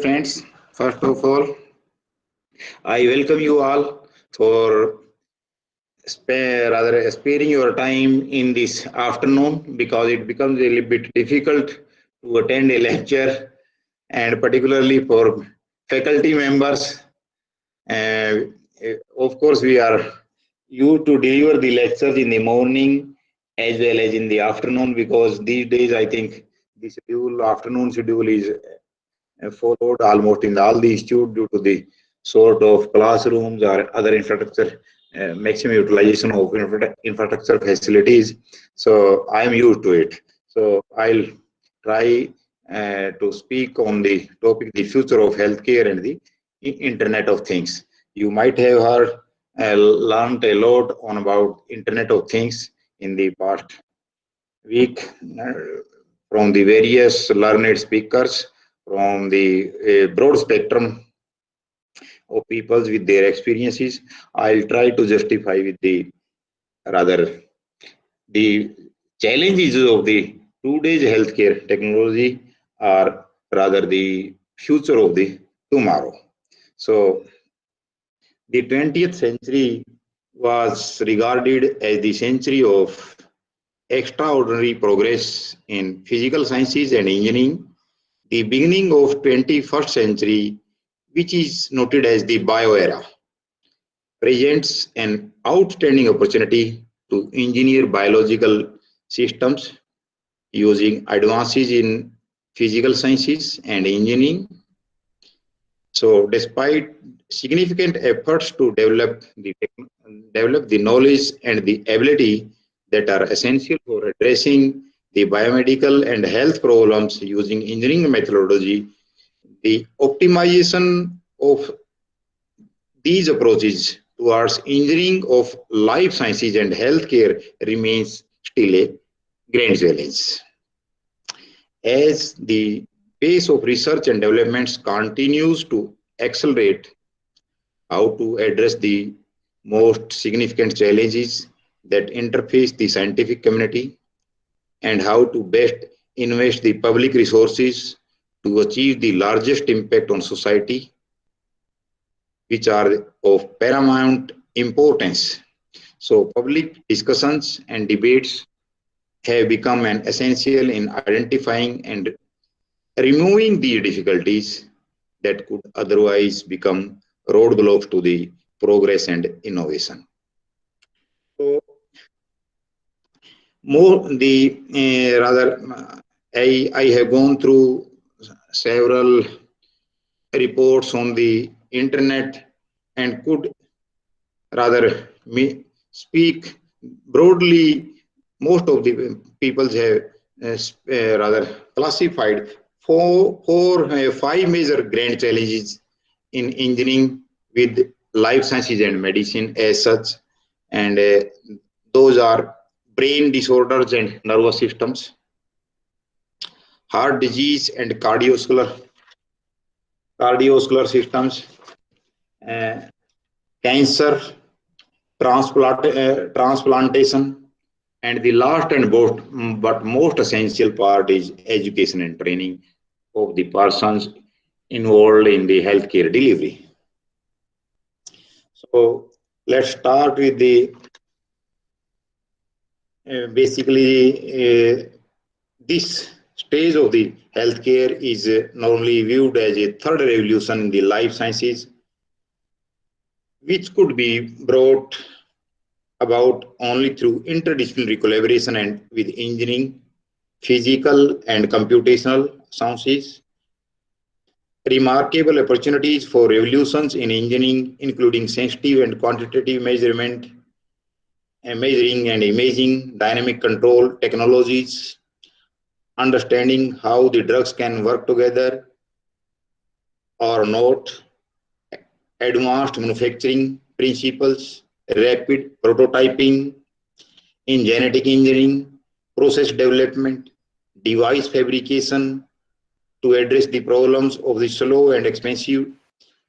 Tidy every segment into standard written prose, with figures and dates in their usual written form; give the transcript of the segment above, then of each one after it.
Friends, first of all, I welcome you all for sparing your time in this afternoon because it becomes a little bit difficult to attend a lecture, and particularly for faculty members. Uh, of course, we are you to deliver the lectures in the morning as well as in the afternoon because these days I think the afternoon schedule is followed almost in all the institute due to the sort of classrooms or other infrastructure, maximum utilization of infrastructure facilities. So I'm used to it. So I'll try to speak on the topic, the future of healthcare and the Internet of Things. You might have heard, learned a lot on about Internet of Things in the past week from the various learned speakers from the broad spectrum of peoples with their experiences. I'll try to justify with the rather the challenges of the today's healthcare technology are rather the future of the tomorrow. So the 20th century was regarded as the century of extraordinary progress in physical sciences and engineering. The beginning of 21st century, which is noted as the bio era, presents an outstanding opportunity to engineer biological systems using advances in physical sciences and engineering. So, despite significant efforts to develop the knowledge and the ability that are essential for addressing the biomedical and health problems using engineering methodology, the optimization of these approaches towards engineering of life sciences and healthcare remains still a grand challenge. As the pace of research and developments continues to accelerate, how to address the most significant challenges that interface the scientific community and how to best invest the public resources to achieve the largest impact on society, which are of paramount importance. So, public discussions and debates have become an essential in identifying and removing the difficulties that could otherwise become roadblocks to the progress and innovation. So, more the rather, I have gone through several reports on the internet and could rather me speak broadly. Most of the people have rather classified five major grand challenges in engineering with life sciences and medicine as such, and those are brain disorders and nervous systems, heart disease and cardiovascular systems, uh, cancer, transplantation, and the last and but most essential part is education and training of the persons involved in the healthcare delivery. So let's start with the basically this stage of the healthcare is normally viewed as a third revolution in the life sciences, which could be brought about only through interdisciplinary collaboration and with engineering, physical and computational sciences. Remarkable opportunities for revolutions in engineering, including sensitive and quantitative measurement, and measuring and imaging, dynamic control technologies, understanding how the drugs can work together or not, advanced manufacturing principles, rapid prototyping, in genetic engineering, process development, device fabrication to address the problems of the slow and expensive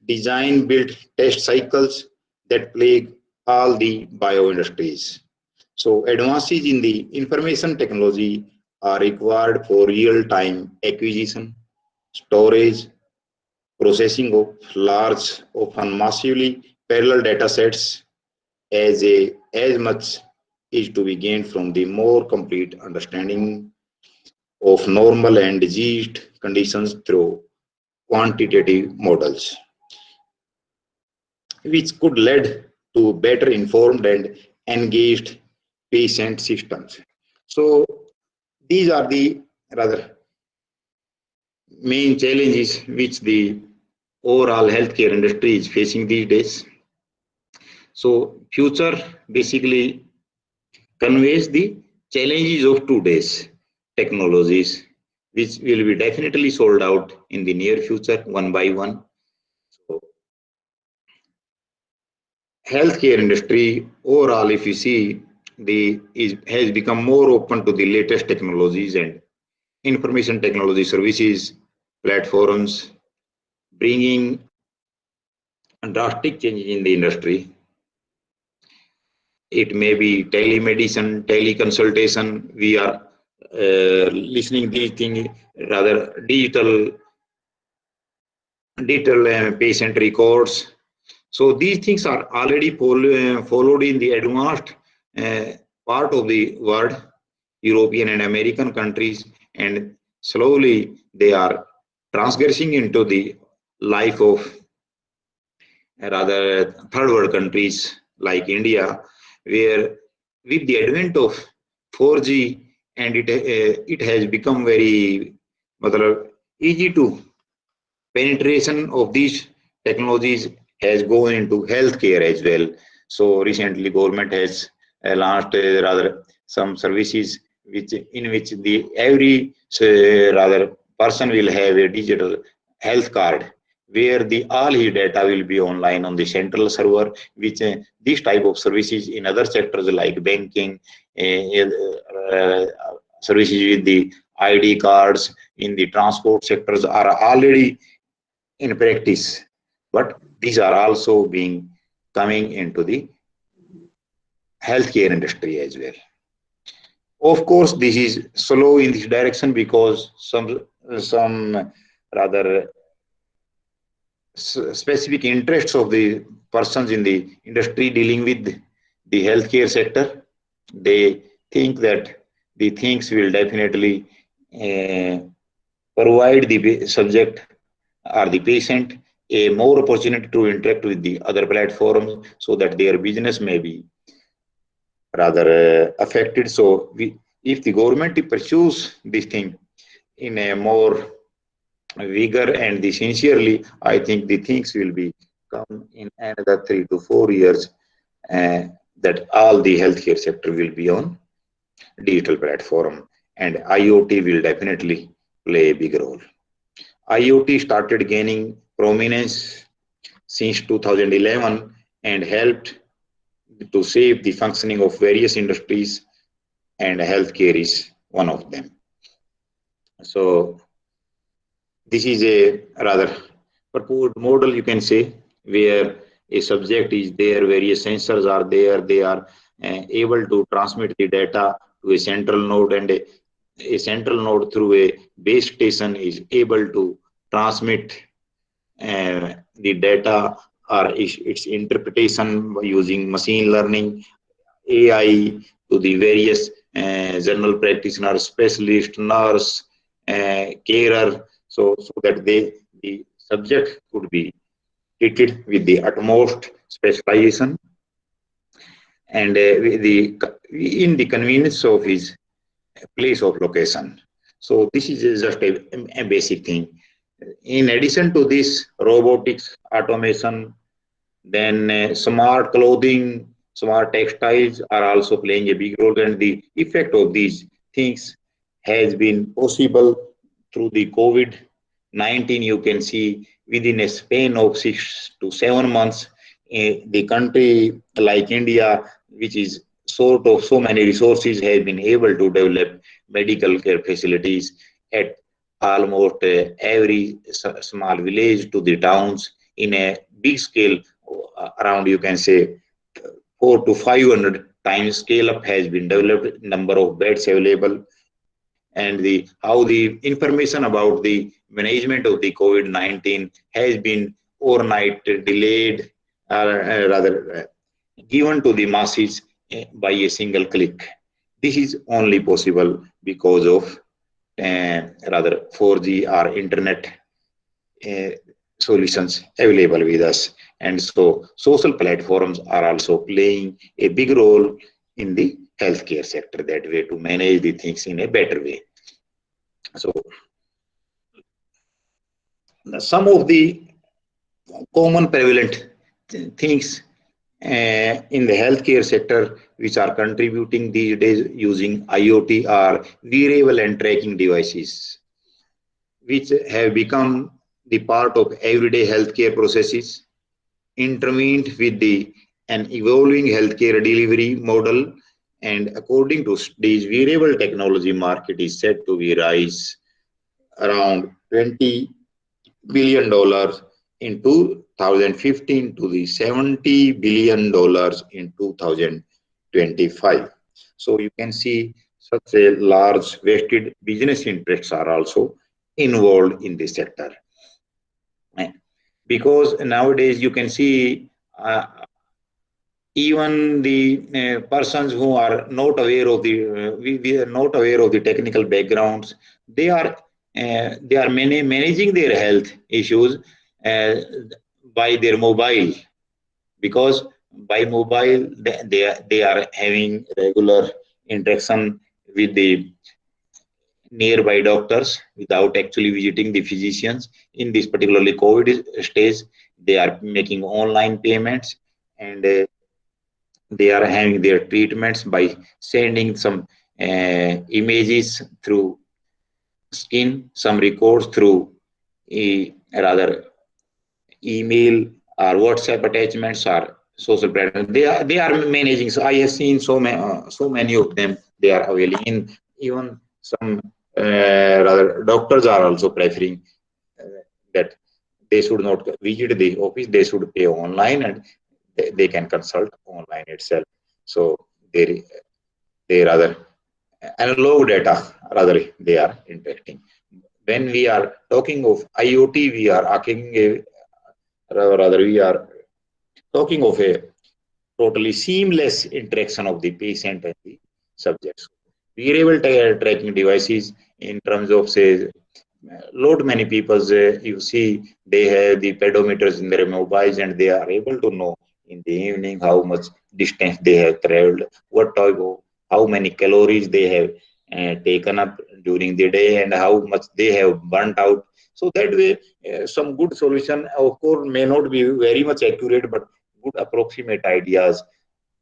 design build test cycles that plague all the bio industries. So advances in the information technology are required for real-time acquisition, storage, processing of large, often massively parallel data sets as much is to be gained from the more complete understanding of normal and diseased conditions through quantitative models, which could lead to better informed and engaged patient systems. So these are the rather main challenges which the overall healthcare industry is facing these days. So future basically conveys the challenges of today's technologies, which will be definitely sold out in the near future one by one. So healthcare industry overall, if you see, has become more open to the latest technologies and information technology services platforms, bringing drastic changes in the industry. It may be telemedicine, teleconsultation. We are listening these things, rather digital patient records. So these things are already followed in the advanced uh, part of the world, European and American countries, and slowly they are transgressing into the life of rather third world countries like India, where with the advent of 4G and it has become very matlab, easy to penetration of these technologies has gone into healthcare as well. So recently, government has launched rather some services which the every rather person will have a digital health card where the all his data will be online on the central server. Which these type of services in other sectors like banking, uh, services with the ID cards in the transport sectors are already in practice, but these are also being coming into the healthcare industry as well. Of course, this is slow in this direction because some rather specific interests of the persons in the industry dealing with the healthcare sector. They think that the things will definitely uh, provide the subject or the patient a more opportunity to interact with the other platforms so that their business may be rather affected. So if the government pursues this thing in a more vigor and the sincerely, I think the things will be come in another 3 to 4 years that all the healthcare sector will be on digital platform and IoT will definitely play a big role. IoT started gaining prominence since 2011 and helped to shape the functioning of various industries, and healthcare is one of them. So this is a rather proposed model, you can say, where a subject is there, various sensors are there, they are able to transmit the data to a central node, and a central node through a base station is able to transmit the data or its interpretation using machine learning, AI to the various general practitioner, specialist, nurse, carer, so that the subject could be treated with the utmost specialization and with in the convenience of his place of location. So this is just a basic thing. In addition to this, robotics, automation, then smart clothing, smart textiles are also playing a big role, and the effect of these things has been possible through the COVID-19. You can see within a span of 6 to 7 months, the country like India, which is sort of so many resources, has been able to develop medical care facilities at almost every small village to the towns in a big scale, around you can say 4 to 500 times scale up has been developed, number of beds available, and the how the information about the management of the COVID-19 has been overnight delayed, rather given to the masses by a single click. This is only possible because of rather 4G or internet uh, solutions available with us. And so social platforms are also playing a big role in the healthcare sector that way to manage the things in a better way. So some of the common prevalent things in the healthcare sector which are contributing these days using IoT are wearable and tracking devices, which have become the part of everyday healthcare processes, intervened with the an evolving healthcare delivery model. And according to studies, wearable technology market is said to be rise around $20 billion in 2015 to the $70 billion in 2025. So you can see such a large vested business interests are also involved in this sector. Because nowadays you can see even the persons who are not aware of the we are not aware of the technical backgrounds, they are managing their health issues uh, by their mobile, because by mobile they are having regular interaction with the nearby doctors without actually visiting the physicians. In this particularly COVID stage, they are making online payments, and they are having their treatments by sending some images through skin, some records through rather email or WhatsApp attachments or social platforms. They are managing. So I have seen so many of them. They are availing. In even some rather doctors are also preferring that they should not visit the office. They should pay online, and they can consult online itself. So they rather analog data rather they are interacting. When we are talking of IoT, we are talking rather we are talking of a totally seamless interaction of the patient and the subjects. Wearable tracking devices in terms of say load many people, you see they have the pedometers in their mobiles and they are able to know in the evening how much distance they have traveled, what type of, how many calories they have taken up during the day and how much they have burnt out. So that way some good solution of course may not be very much accurate, but good approximate ideas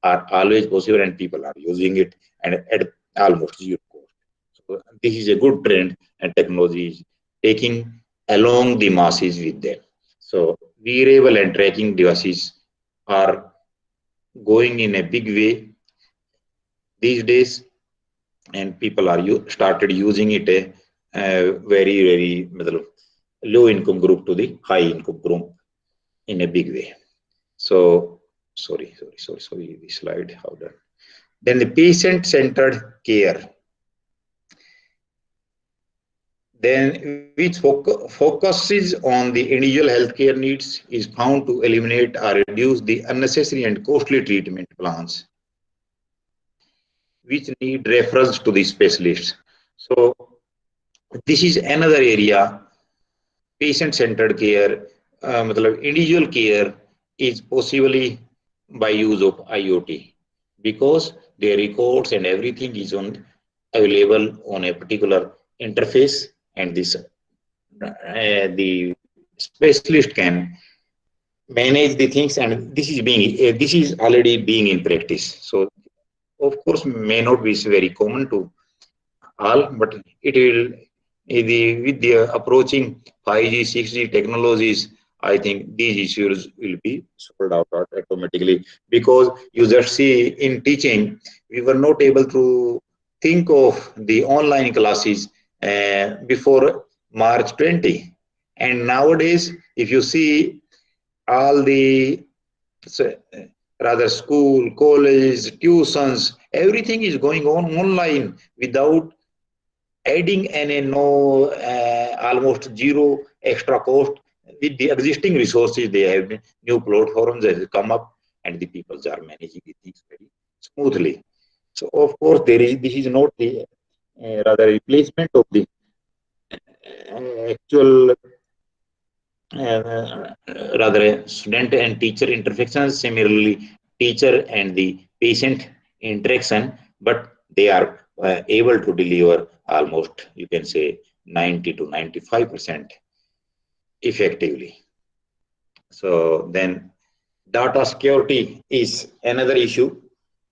are always possible and people are using it and at almost zero cost. So this is a good trend and technology is taking along the masses with them. So wearable and tracking devices are going in a big way these days, and people are started using it very low income group to the high income group in a big way. So sorry, the slide how done. Then the patient centered care, then which focuses on the individual healthcare needs, is found to eliminate or reduce the unnecessary and costly treatment plans which need reference to the specialists. So this is another area. Patient centered care, individual care is possibly by use of IoT, because their records and everything is on available on a particular interface, and this the specialist can manage the things, and this is already being in practice. So of course may not be very common to all, but it will with the approaching 5G 6G technologies, I think these issues will be solved out automatically, because you just see in teaching we were not able to think of the online classes before March 20, and nowadays if you see all the rather school, college, tuitions, everything is going on online without adding a no almost zero extra cost with the existing resources they have. New platforms have come up and the people are managing the things very smoothly. So of course this is not the rather replacement of the actual rather student and teacher interactions, similarly teacher and the patient interaction, but they are able to deliver almost, you can say, 90 to 95% effectively. So then data security is another issue,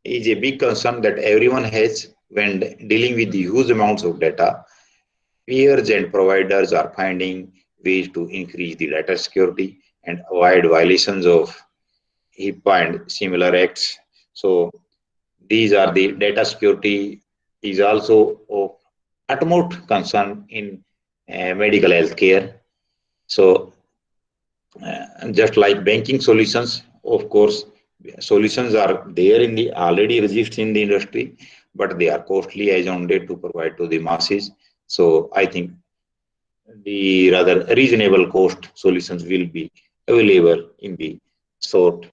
is a big concern that everyone has when dealing with the huge amounts of data. Peers and providers are finding ways to increase the data security and avoid violations of HIPAA and similar acts. So these are the data security is also of utmost concern in medical healthcare. So just like banking solutions, of course, solutions are there in the already exist in the industry, but they are costly as on date to provide to the masses. So I think the rather reasonable cost solutions will be available in the short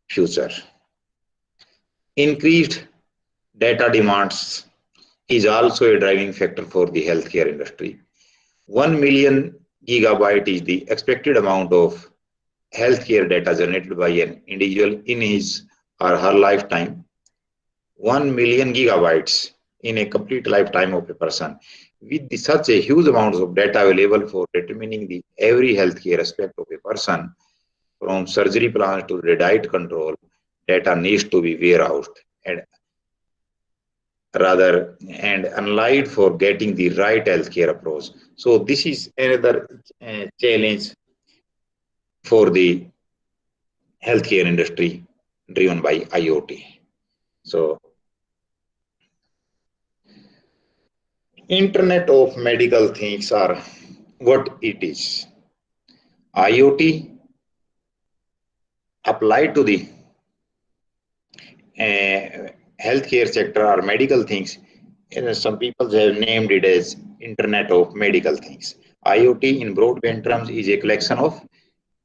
future. Increased data demands is also a driving factor for the healthcare industry. 1 million gigabyte is the expected amount of healthcare data generated by an individual in his or her lifetime. 1 million gigabytes in a complete lifetime of a person. With such a huge amounts of data available for determining the every healthcare aspect of a person, from surgery plans to the diet control, data needs to be warehoused and analyzed for getting the right healthcare approach. So this is another challenge for the healthcare industry driven by IoT. So Internet of Medical Things are what it is. IoT applied to the healthcare sector or medical things. Some people have named it as Internet of Medical Things. IoT in broadband terms is a collection of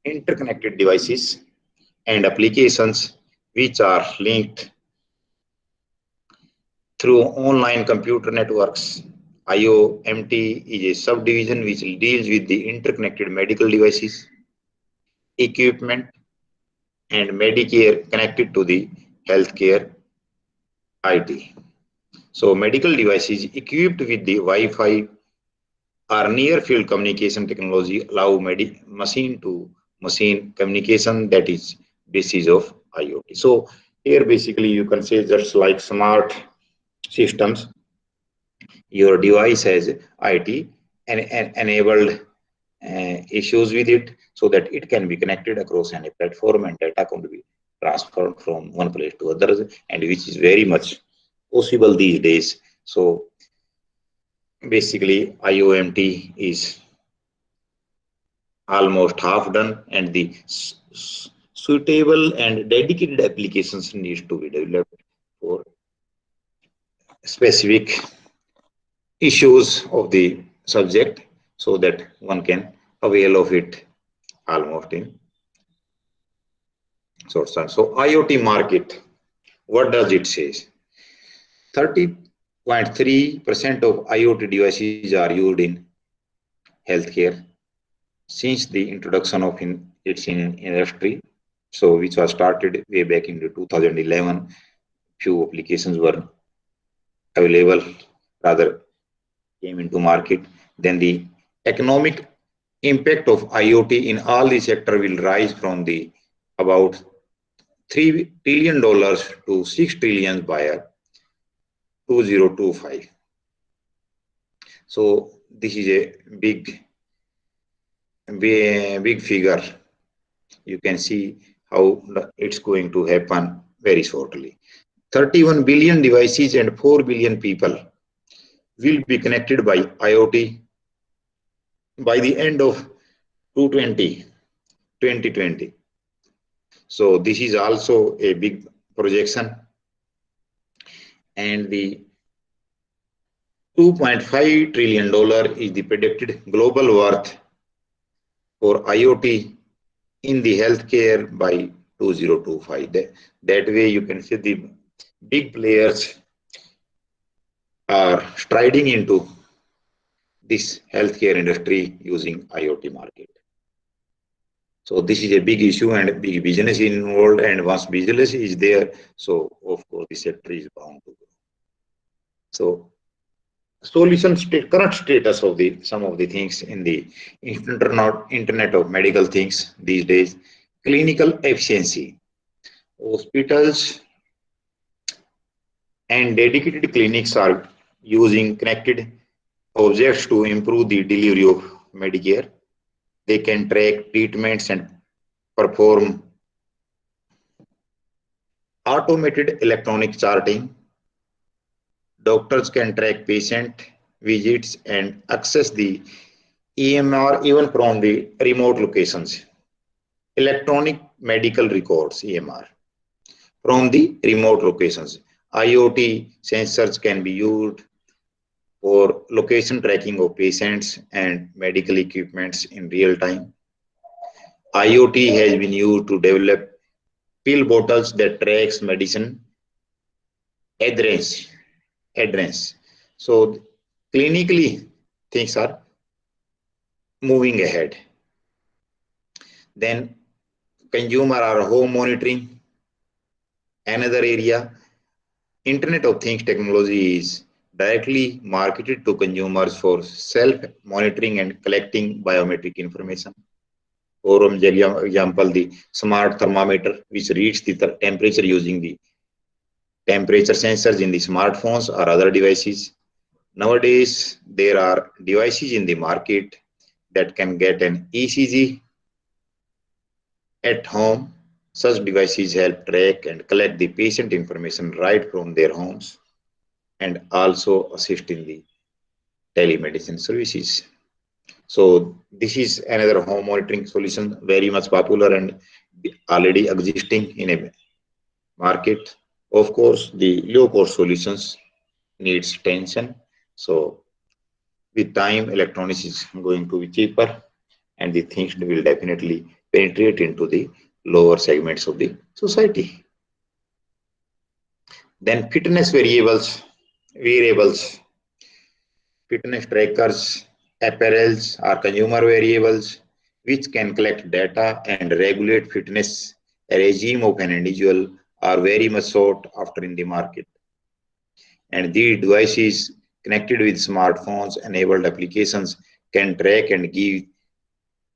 interconnected devices and applications which are linked through online computer networks. IoMT is a subdivision which deals with the interconnected medical devices, equipment, and Medicare connected to the healthcare IT. So medical devices equipped with the Wi-Fi or near field communication technology allow machine to machine communication, that is basis of IoT. So here basically you can say just like smart systems, your device has IT and enabled issues with it so that it can be connected across any platform and data can be transferred from one place to others, and which is very much possible these days. So basically IOMT is almost half done and the suitable and dedicated applications needs to be developed for specific issues of the subject so that one can avail of it almost in short time. So IoT market, what does it say? 30.3% of IoT devices are used in healthcare since the introduction of its in industry. So which was started way back in the 2011. Few applications were available, rather came into market. Then the economic impact of IoT in all the sector will rise from the about $3 trillion to $6 trillion by 2025. So this is a big figure. You can see how it's going to happen very shortly. 31 billion devices and 4 billion people will be connected by IoT by the end of 2020. So this is also a big projection, and the $2.5 trillion is the predicted global worth for IoT in the healthcare by 2025. That way you can see the big players are striding into this healthcare industry using IoT market. So this is a big issue and big business involved, and once business is there, so of course the sector is bound to grow. So current status of the some of the things in the internet of medical things these days: clinical efficiency. Hospitals and dedicated clinics are using connected objects to improve the delivery of Medicare. They can track treatments and perform automated electronic charting. Doctors can track patient visits and access the EMR even from the remote locations. Electronic medical records, EMR, from the remote locations. IoT sensors can be used for location tracking of patients and medical equipments in real time. IoT has been used to develop pill bottles that tracks medicine adherence. adherence. So clinically, things are moving ahead. Then consumer or home monitoring, another area. Internet of Things technology is directly marketed to consumers for self-monitoring and collecting biometric information. For example, the smart thermometer, which reads the temperature using the temperature sensors in the smartphones or other devices. Nowadays, there are devices in the market that can get an ECG at home. Such devices help track and collect the patient information right from their homes and also assist in the telemedicine services. So this is another home monitoring solution, very much popular and already existing in a market. Of course, the low cost solutions needs attention. So with time, electronics is going to be cheaper, and the things will definitely penetrate into the lower segments of the society. Then fitness variables, fitness trackers, apparels are consumer variables which can collect data and regulate fitness regime of an individual are very much sought after in the market. And these devices connected with smartphones enabled applications can track and give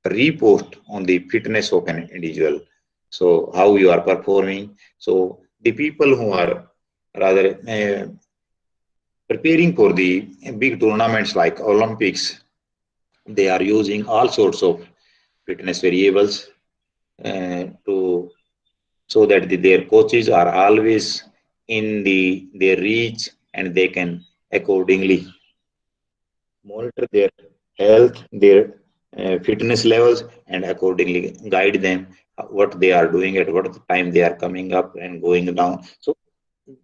repost on the fitness of an individual. So how you are performing. So the people who are rather preparing for the big tournaments like Olympics, they are using all sorts of fitness variables to so that their coaches are always in their reach and they can accordingly monitor their health, their fitness levels, and accordingly guide them what they are doing at what time they are coming up and going down. So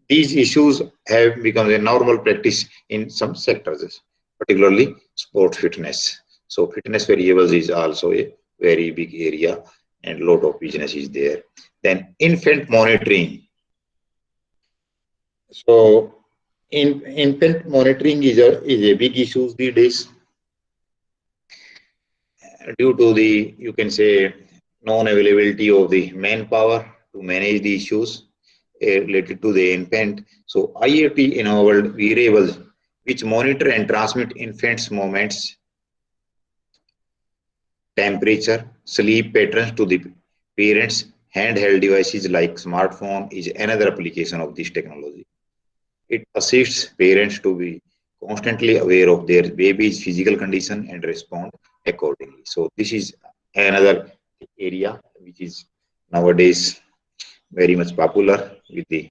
these issues have become a normal practice in some sectors, particularly sports fitness. So fitness variables is also a very big area and lot of business is there. Then infant monitoring. So infant monitoring is a big issue these days due to the, you can say, non-availability of the manpower to manage the issues related to the infant. So IoT enabled wearables which monitor and transmit infants' movements, temperature, sleep patterns to the parents. Handheld devices like smartphone is another application of this technology. It assists parents to be constantly aware of their baby's physical condition and respond accordingly. So this is another area which is nowadays very much popular with the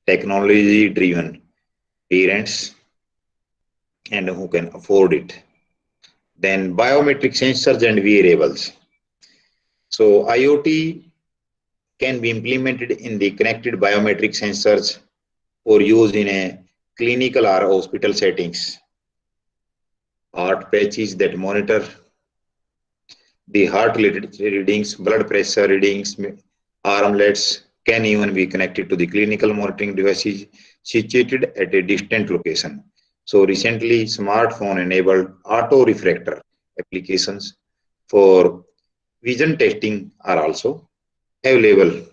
technology driven parents and who can afford it. Then biometric sensors and wearables. So IoT can be implemented in the connected biometric sensors for use in a clinical or hospital settings. heart patches that monitor the heart related readings, blood pressure readings, armlets can even be connected to the clinical monitoring devices situated at a distant location. So recently, smartphone enabled auto refractor applications for vision testing are also available.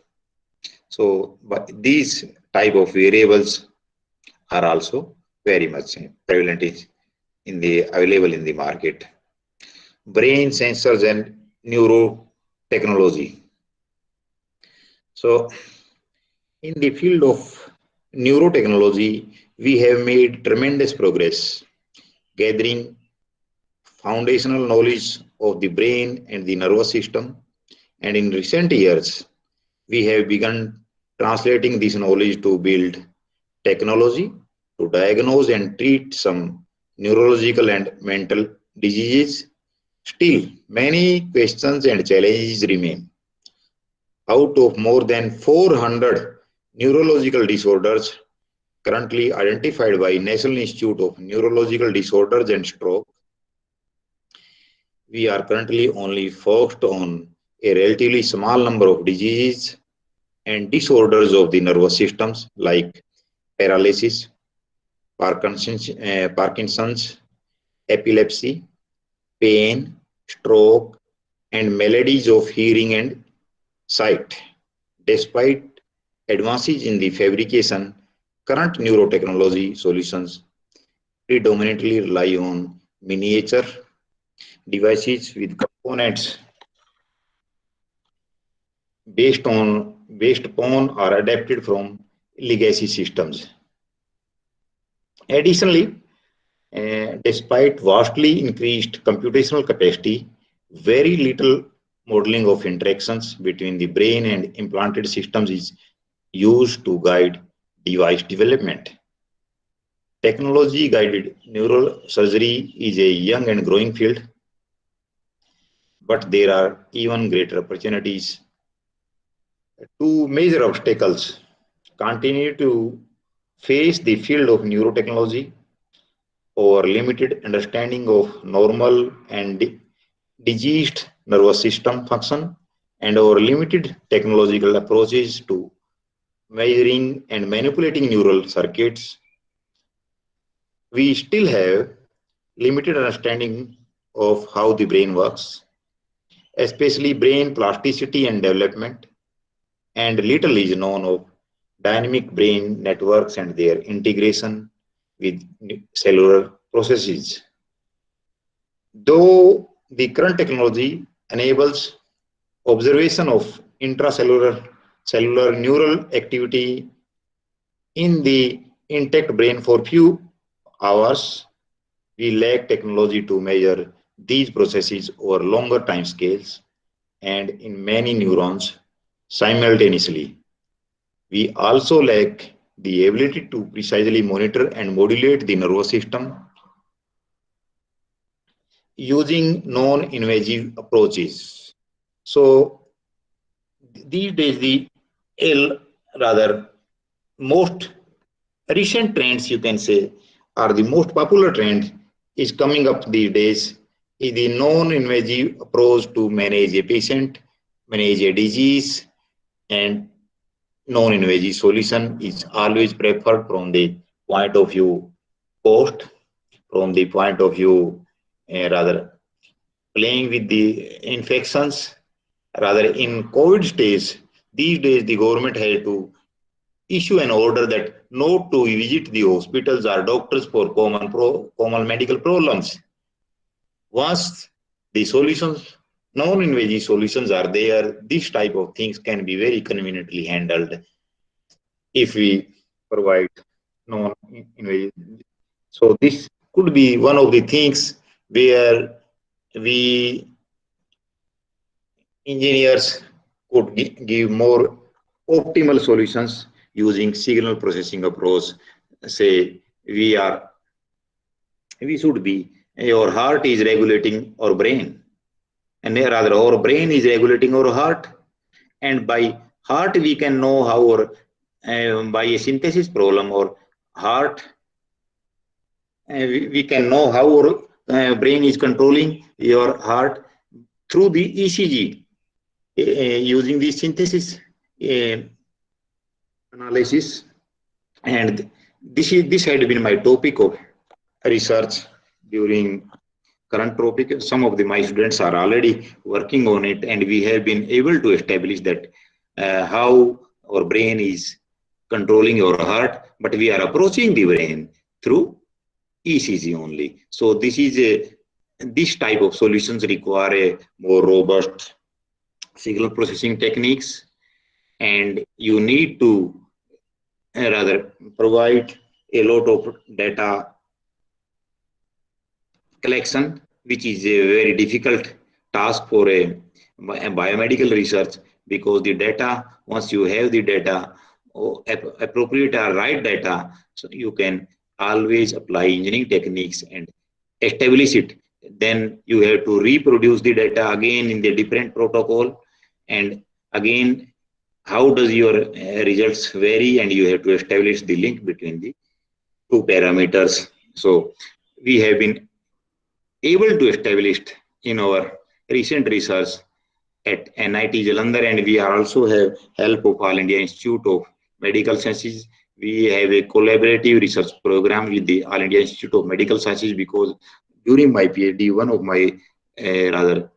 So but these type of variables are also very much prevalent in the available in the market. Brain sensors and neurotechnology. So in the field of neurotechnology, we have made tremendous progress gathering foundational knowledge of the brain and the nervous system. And in recent years, we have begun translating this knowledge to build technology to diagnose and treat some neurological and mental diseases. Still, many questions and challenges remain. Out of more than 400 neurological disorders currently identified by National Institute of Neurological Disorders and Stroke, we are currently only focused on a relatively small number of diseases and disorders of the nervous systems like paralysis, Parkinson's, epilepsy, pain, stroke, and maladies of hearing and sight. Despite advances in the fabrication, current neurotechnology solutions predominantly rely on miniature devices with components based upon or adapted from legacy systems. Additionally, despite vastly increased computational capacity, very little modeling of interactions between the brain and implanted systems is used to guide device development. Technology guided neurosurgery is a young and growing field, but there are even greater opportunities. Two major obstacles continue to face the field of neurotechnology or limited understanding of normal and diseased nervous system function and our limited technological approaches to measuring and manipulating neural circuits. We still have limited understanding of how the brain works, especially brain plasticity and development, and little is known of dynamic brain networks and their integration with cellular processes. Though the current technology enables observation of intracellular cellular neural activity in the intact brain for few hours, we lack technology to measure these processes over longer time scales and in many neurons simultaneously. We also lack the ability to precisely monitor and modulate the nervous system using non-invasive approaches. So these days, the L rather most recent trends you can say are the most popular trend is coming up these days is the non-invasive approach to manage a patient, manage a disease, and non-invasive solution is always preferred from the point of view cost, from the point of view rather playing with the infections. Rather in COVID stage, these days the government had to issue an order that not to visit the hospitals or doctors for common medical problems. Once the solutions, non-invasive solutions are there, this type of things can be very conveniently handled if we provide non-invasive. So this could be one of the things where we engineers could give more optimal solutions using signal processing approach. Say we should be your heart is regulating our brain, and rather our brain is regulating our heart, and by heart we can know how our by a synthesis problem or heart we can know how our brain is controlling your heart through the ECG, using the synthesis uh, analysis. And this had been my topic of research during current topic. Some of my students are already working on it, and we have been able to establish that how our brain is controlling our heart, but we are approaching the brain through ECG only. So this type of solutions require a more robust signal processing techniques, and you need to rather provide a lot of data collection, which is a very difficult task for a biomedical research, because the data, once you have the data, or appropriate or right data, so you can always apply engineering techniques and establish it. Then you have to reproduce the data again in the different protocol, and again, how does your results vary, and you have to establish the link between the two parameters. So we have been able to establish in our recent research at NIT Jalandhar, and we are also have help of All India Institute of Medical Sciences. We have a collaborative research program with the All India Institute of Medical Sciences, because during my PhD, one of my rather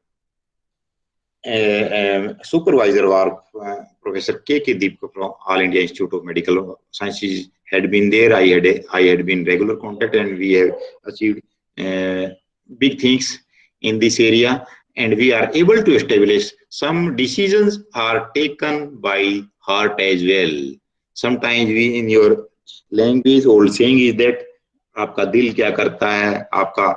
supervisor was Professor K. Deepka from All India Institute of Medical Sciences had been there. I had been regular contact, and we have achieved uh, big things in this area. And we are able to establish some decisions are taken by heart as well. Sometimes we, in your language, old saying is that आपका दिल क्या करता है, आपका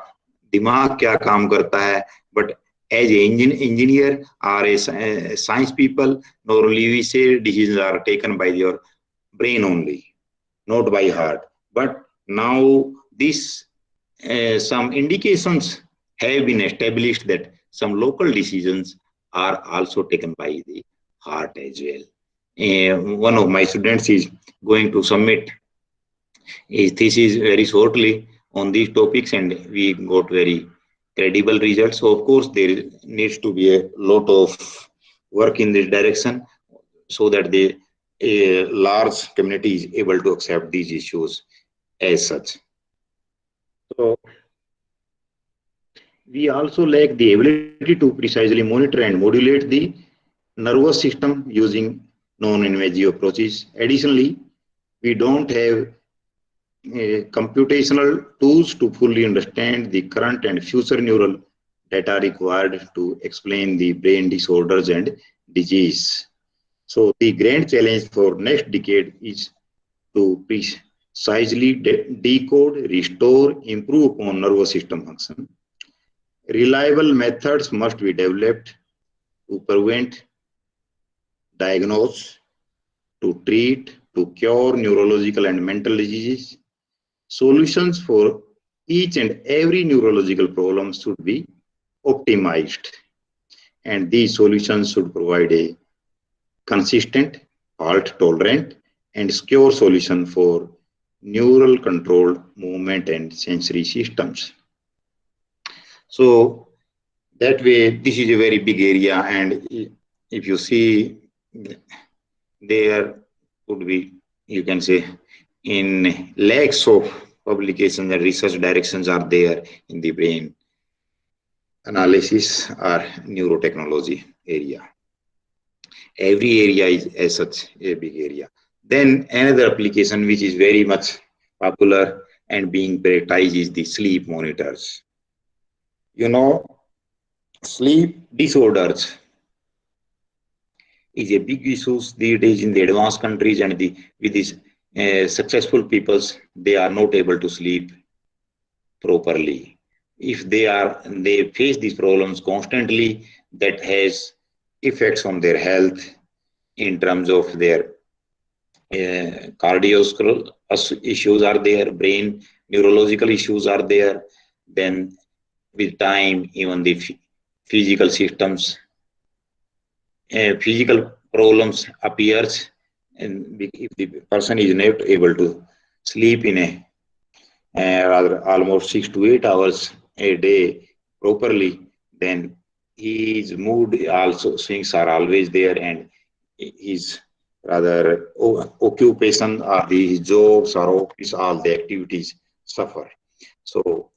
दिमाग क्या काम करता है, but as an engineer or a science people, normally we say decisions are taken by your brain only, not by heart. But now this some indications have been established that some local decisions are also taken by the heart as well. One of my students is going to submit his thesis very shortly on these topics, and we got very credible results. So of course there needs to be a lot of work in this direction, so that the a large community is able to accept these issues as such. So we also lack the ability to precisely monitor and modulate the nervous system using non-invasive approaches. Additionally, we don't have computational tools to fully understand the current and future neural data required to explain the brain disorders and disease. So the grand challenge for next decade is to precisely decode, restore, improve upon nervous system function. Reliable methods must be developed to prevent, diagnose, to treat, to cure neurological and mental diseases. Solutions for each and every neurological problem should be optimized, and these solutions should provide a consistent, fault tolerant, and secure solution for neural controlled movement and sensory systems. So that way, this is a very big area, and if you see, there could be, you can say, in lakhs of publications and research directions are there in the brain analysis or neurotechnology area. Every area is as such a big area. Then another application which is very much popular and being prioritized is the sleep monitors. You know, sleep disorders is a big issue these days in the advanced countries, and with these successful peoples, they are not able to sleep properly. If they face these problems constantly, that has effects on their health in terms of their cardiovascular issues are there, brain neurological issues are there. Then with time, even the physical systems, physical problems appears, and if the person is not able to sleep in a rather almost 6 to 8 hours a day properly, then his mood also swings are always there, and his rather occupation or the jobs or office, all the activities suffer. So,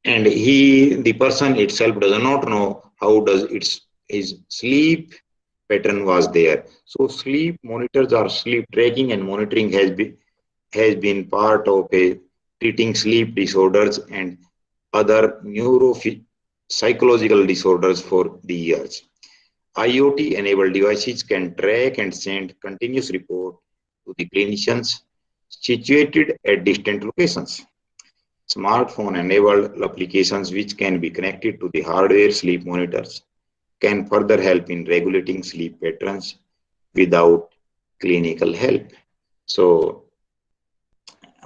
and the person itself does not know how does his sleep pattern was there. So sleep monitors or sleep tracking and monitoring has been part of a treating sleep disorders and other neuropsychological disorders for the years. IoT enabled devices can track and send continuous report to the clinicians situated at distant locations. Smartphone enabled applications which can be connected to the hardware sleep monitors can further help in regulating sleep patterns without clinical help. So,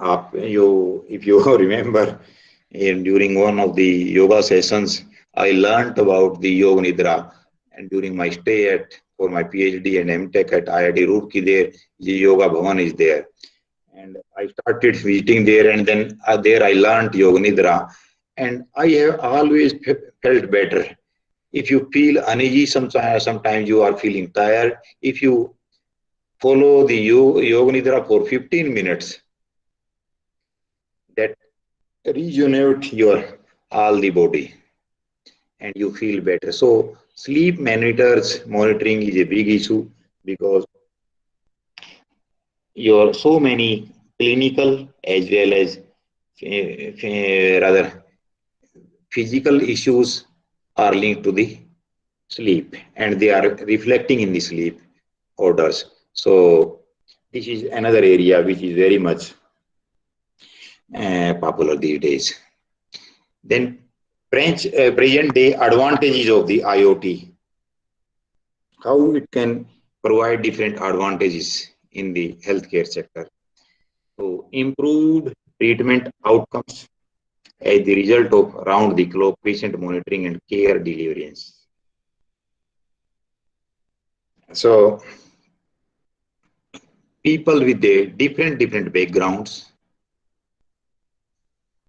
if you remember, during one of the yoga sessions, I learnt about the Yoga Nidra, and during my stay for my PhD and MTech at IIT Roorkee, there the Yoga Bhavan is there, and I started visiting there, and then there I learned Yoga Nidra, and I have always felt better. If you feel uneasy, sometimes you are feeling tired. If you follow the Yoga Nidra for 15 minutes, that rejuvenate your all the body, and you feel better. So sleep monitoring is a big issue because your so many clinical as well as rather physical issues are linked to the sleep, and they are reflecting in the sleep orders. So this is another area which is very much popular these days. Then present day advantages of the IoT, how it can provide different advantages in the healthcare sector. So improved treatment outcomes as the result of round the clock patient monitoring and care deliverance. So people with the different backgrounds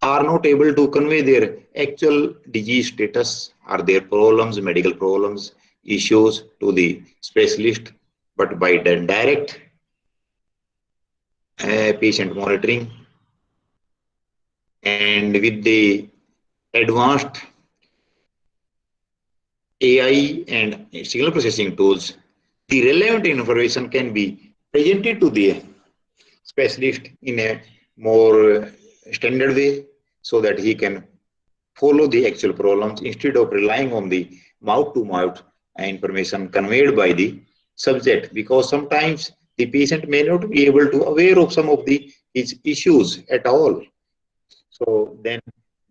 are not able to convey their actual disease status or their problems, medical problems, issues to the specialist, but by the direct patient monitoring and with the advanced AI and signal processing tools, the relevant information can be presented to the specialist in a more standard way so that he can follow the actual problems instead of relying on the mouth to mouth information conveyed by the subject, because sometimes the patient may not be able to aware of some of the his issues at all. So then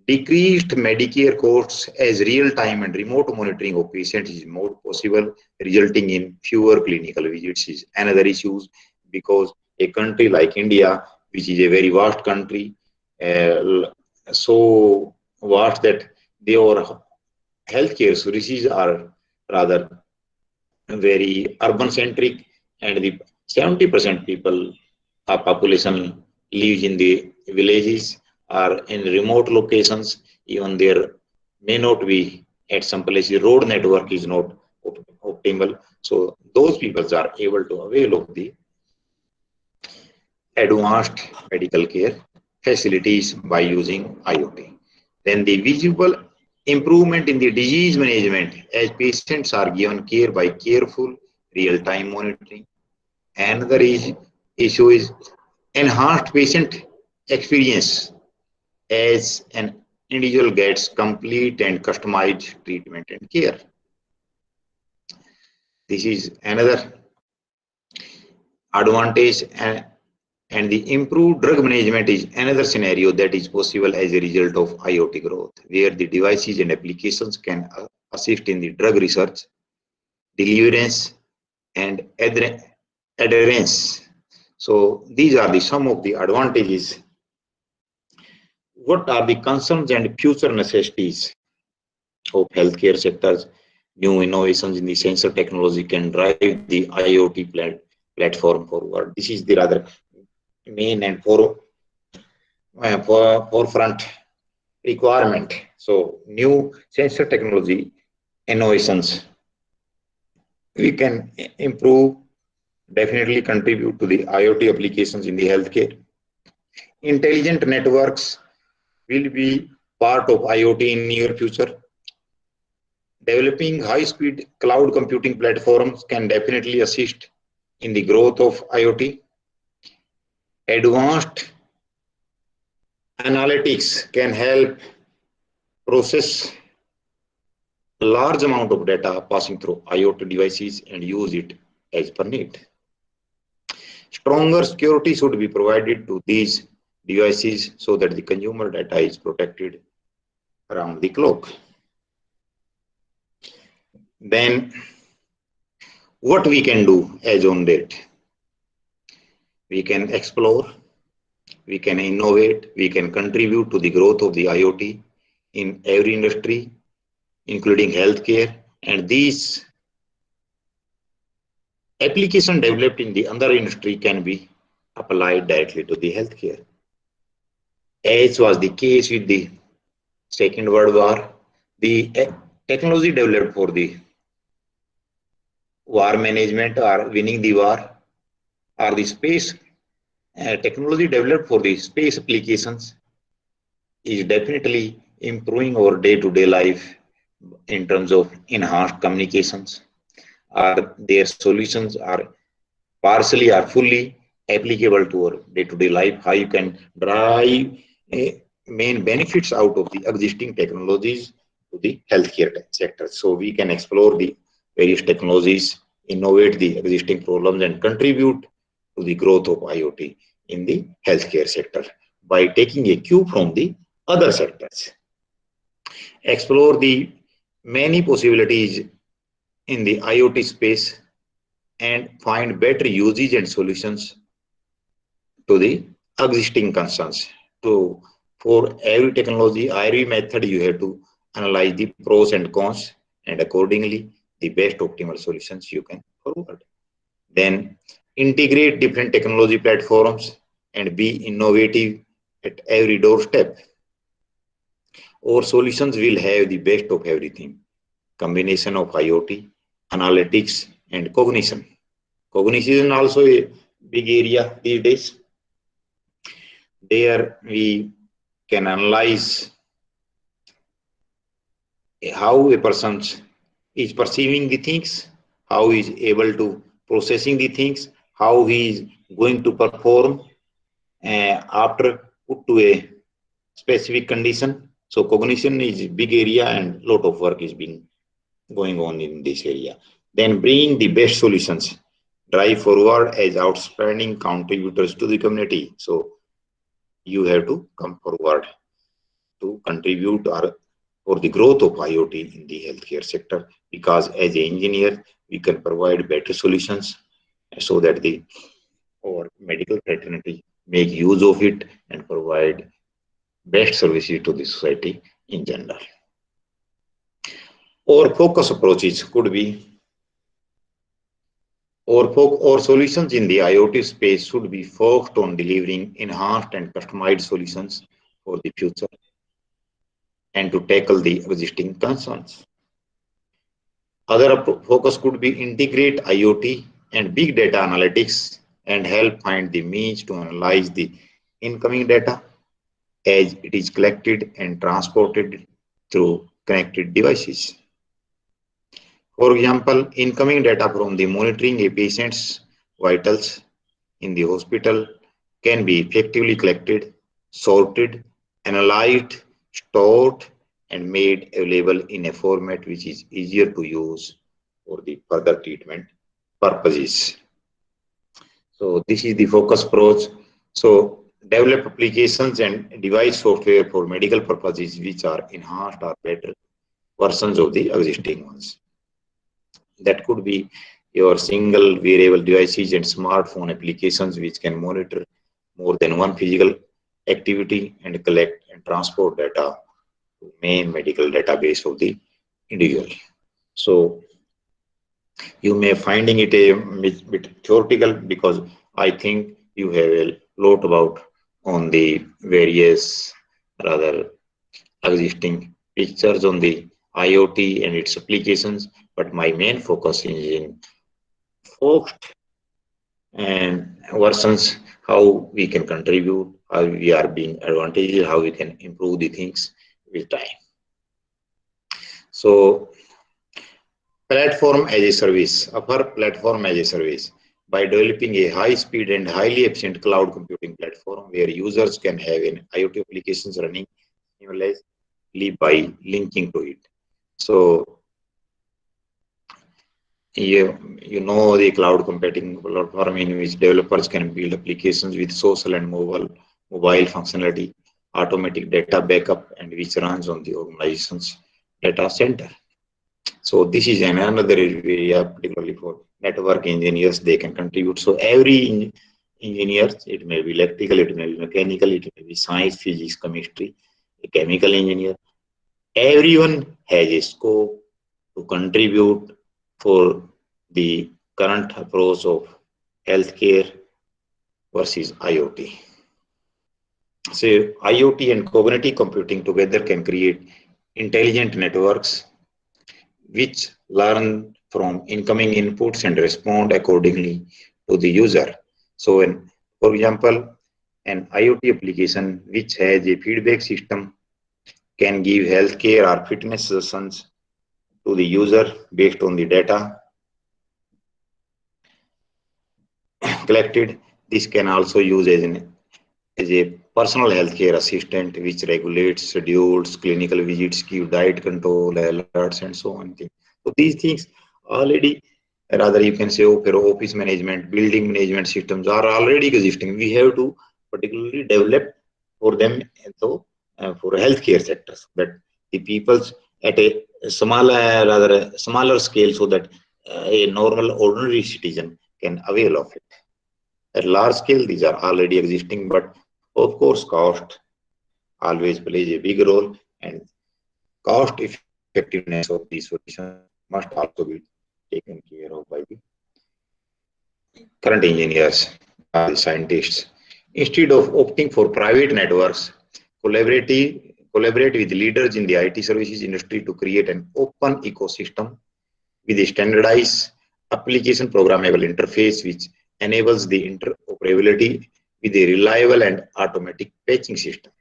decreased Medicare costs as real-time and remote monitoring of patients is more possible, resulting in fewer clinical visits is another issue, because a country like India, which is a very vast country, uh, so vast that their healthcare services are rather very urban centric, and the 70% people population lives in the villages or in remote locations. Even there may not be at some places road network is not optimal. So those people are able to avail of the advanced medical care facilities by using IoT. Then the visible improvement in the disease management as patients are given care by careful real-time monitoring. Another issue is enhanced patient experience as an individual gets complete and customized treatment and care. This is another advantage, and the improved drug management is another scenario that is possible as a result of IoT growth, where the devices and applications can assist in the drug research, deliverance, and adherence. So these are the some of the advantages. What are the concerns and future necessities of healthcare sectors? New innovations in the sensor technology can drive the IoT platform forward. This is the rather main and forefront requirement. So new sensor technology innovations we can improve, definitely contribute to the IoT applications in the healthcare. Intelligent networks will be part of IoT in near future. Developing high-speed cloud computing platforms can definitely assist in the growth of IoT. Advanced analytics can help process a large amount of data passing through IoT devices and use it as per need. Stronger security should be provided to these devices so that the consumer data is protected around the clock. Then what we can do as on date? We can explore, we can innovate, we can contribute to the growth of the IoT in every industry, including healthcare, and these applications developed in the other industry can be applied directly to the healthcare. As was the case with the Second World War, the technology developed for the war management or winning the war, or the space technology developed for the space applications is definitely improving our day-to-day life in terms of enhanced communications, or their solutions are partially or fully applicable to our day-to-day life, how you can drive main benefits out of the existing technologies to the healthcare sector. So we can explore the various technologies, innovate the existing problems, and contribute to the growth of IoT in the healthcare sector by taking a cue from the other sectors. Explore the many possibilities in the IoT space and find better usage and solutions to the existing concerns. So for every technology, every method, you have to analyze the pros and cons, and accordingly, the best optimal solutions you can forward. Then integrate different technology platforms and be innovative at every doorstep. Our solutions will have the best of everything. Combination of IoT, analytics, and cognition. Cognition is also a big area these days. There we can analyze how a person is perceiving the things, how he is able to processing the things, how he is going to perform after put to a specific condition. So cognition is a big area and lot of work is being going on in this area. Then bringing the best solutions, drive forward as outstanding contributors to the community. So you have to come forward to contribute or for the growth of IoT in the healthcare sector, because as an engineer, we can provide better solutions so that the our medical fraternity make use of it and provide best services to the society in general. Our focus approaches could be, or solutions in the IoT space should be focused on delivering enhanced and customized solutions for the future and to tackle the existing concerns. Other focus could be integrate IoT and big data analytics and help find the means to analyze the incoming data as it is collected and transported through connected devices. For example, incoming data from the monitoring a patient's vitals in the hospital can be effectively collected, sorted, analyzed, stored, and made available in a format which is easier to use for the further treatment purposes. So this is the focus approach. So develop applications and device software for medical purposes which are enhanced or better versions of the existing ones. That could be your single wearable devices and smartphone applications which can monitor more than one physical activity and collect and transport data to main medical database of the individual. So you may finding it a bit theoretical, because I think you have a lot about on the various rather existing pictures on the IoT and its applications, but my main focus is in forked and versions, how we can contribute, how we are being advantages, how we can improve the things with time. So platform as a service, upper platform as a service, by developing a high speed and highly efficient cloud computing platform where users can have an IoT applications running seamlessly by linking to it. So you know the cloud computing platform in which developers can build applications with social and mobile functionality, automatic data backup, and which runs on the organization's data center. So this is another area, particularly for network engineers, they can contribute. So every engineer, it may be electrical, it may be mechanical, it may be science, physics, chemistry, a chemical engineer. Everyone has a scope to contribute for the current approach of healthcare versus IoT. So IoT and cognitive computing together can create intelligent networks which learn from incoming inputs and respond accordingly to the user. So, for example, an IoT application which has a feedback system can give healthcare or fitness suggestions to the user based on the data collected. This can also use as a personal healthcare assistant which regulates schedules, clinical visits, give diet control, alerts, and so on. So these things already, rather you can say office management, building management systems are already existing. We have to particularly develop for them, so for healthcare sectors, that the peoples at a smaller, rather a smaller scale, so that a normal ordinary citizen can avail of it. At large scale, these are already existing, but of course, cost always plays a big role, and cost effectiveness of these solutions must also be taken care of by the current engineers or the scientists. Instead of opting for private networks, collaborate with leaders in the IT services industry to create an open ecosystem with a standardized application programmable interface which enables the interoperability with a reliable and automatic patching system.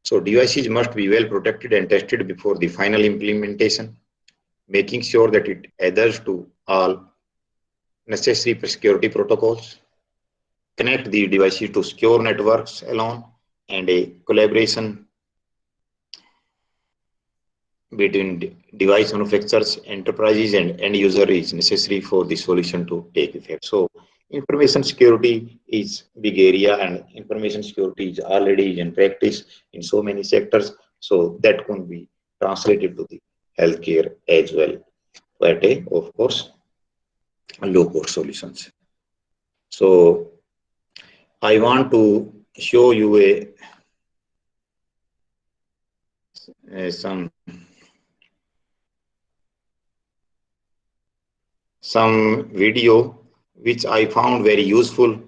So devices must be well protected and tested before the final implementation, making sure that it adheres to all necessary security protocols. Connect the devices to secure networks alone, and a collaboration between device manufacturers, enterprises, and end user is necessary for the solution to take effect. So information security is big area, and information security is already in practice in so many sectors. So that can be translated to the healthcare as well, but of course low cost solutions. So I want to show you some video which I found very useful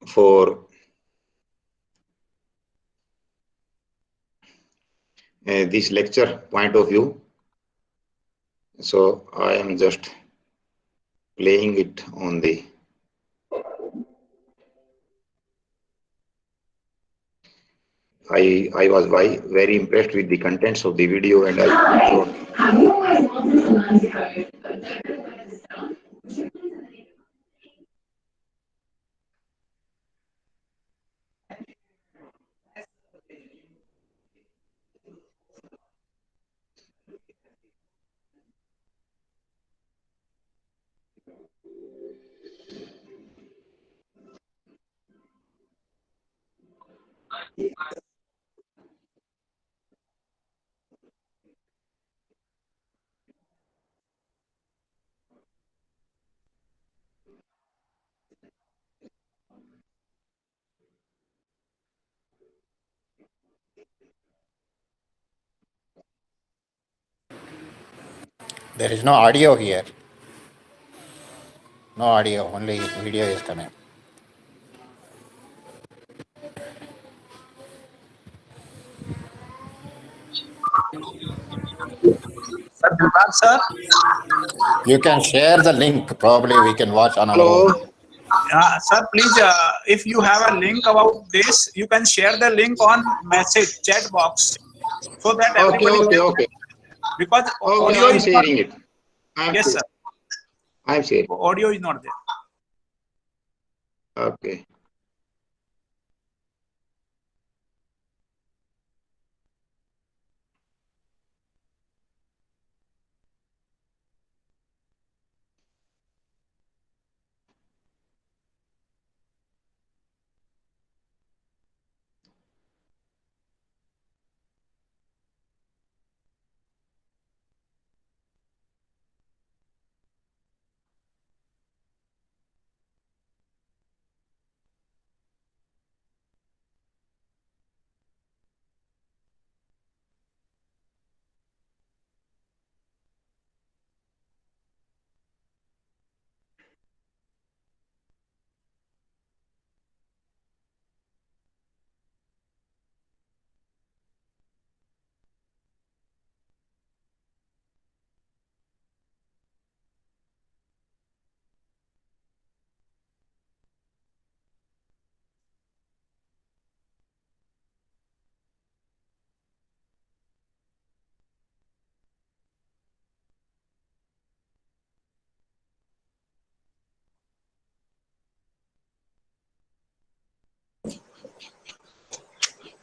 for this lecture point of view. So I am just playing it on the. I was very impressed with the contents of the video, and I thought. There is no audio here. No audio, only video is coming. Sir, Dilbag sir. You can share the link. Probably we can watch on our Hello. own. Sir, please, if you have a link about this, you can share the link on message chat box so that Okay, everybody okay, can. okay. Because Okay, audio I'm is not. sharing it. Yes, sir. I'm sharing. Audio is not there. Okay.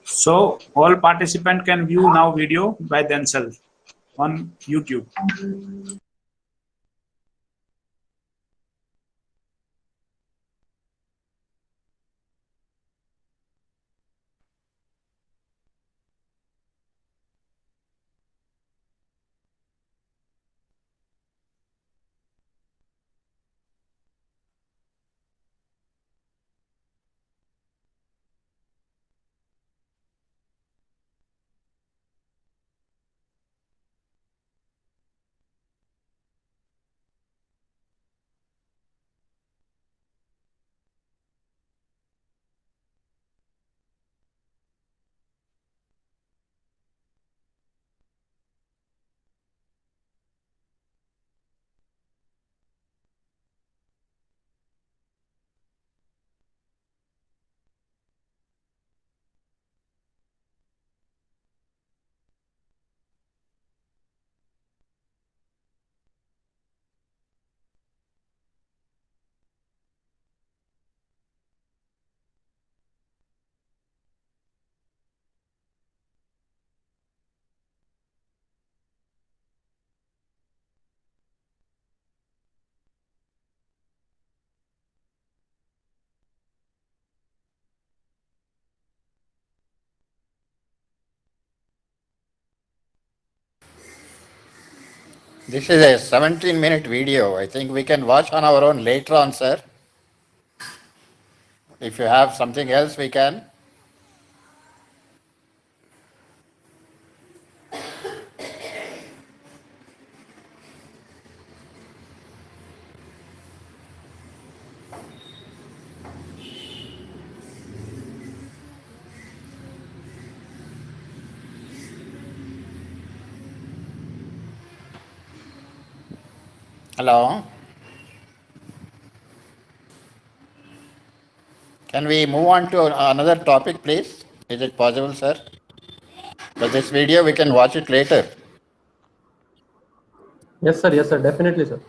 So all participant can view now video by themselves on YouTube. This is a 17-minute video. I think we can watch on our own later on, sir. If you have something else, we can. Hello? Can we move on to another topic, please? Is it possible, sir? But this video, we can watch it later. Yes, sir, definitely, sir.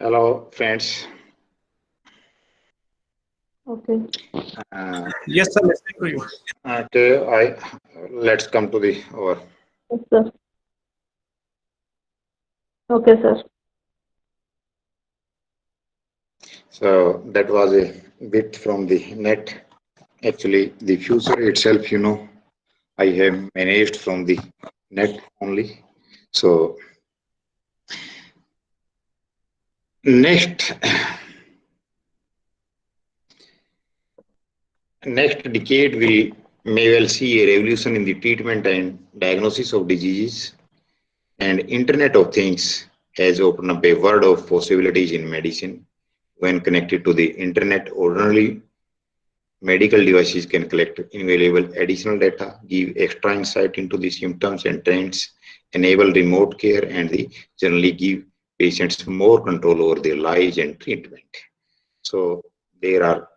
Hello, friends. Okay. Yes, sir. Listening to you. Okay, let's come to the our. Yes, sir. Okay, sir. So that was a bit from the net. Actually, the future itself, I have managed from the net only. So next next decade will may well see a revolution in the treatment and diagnosis of diseases, and Internet of Things has opened up a world of possibilities in medicine. When connected to the internet, ordinarily medical devices can collect invaluable additional data, give extra insight into the symptoms and trends, enable remote care, and generally give patients more control over their lives and treatment. So there are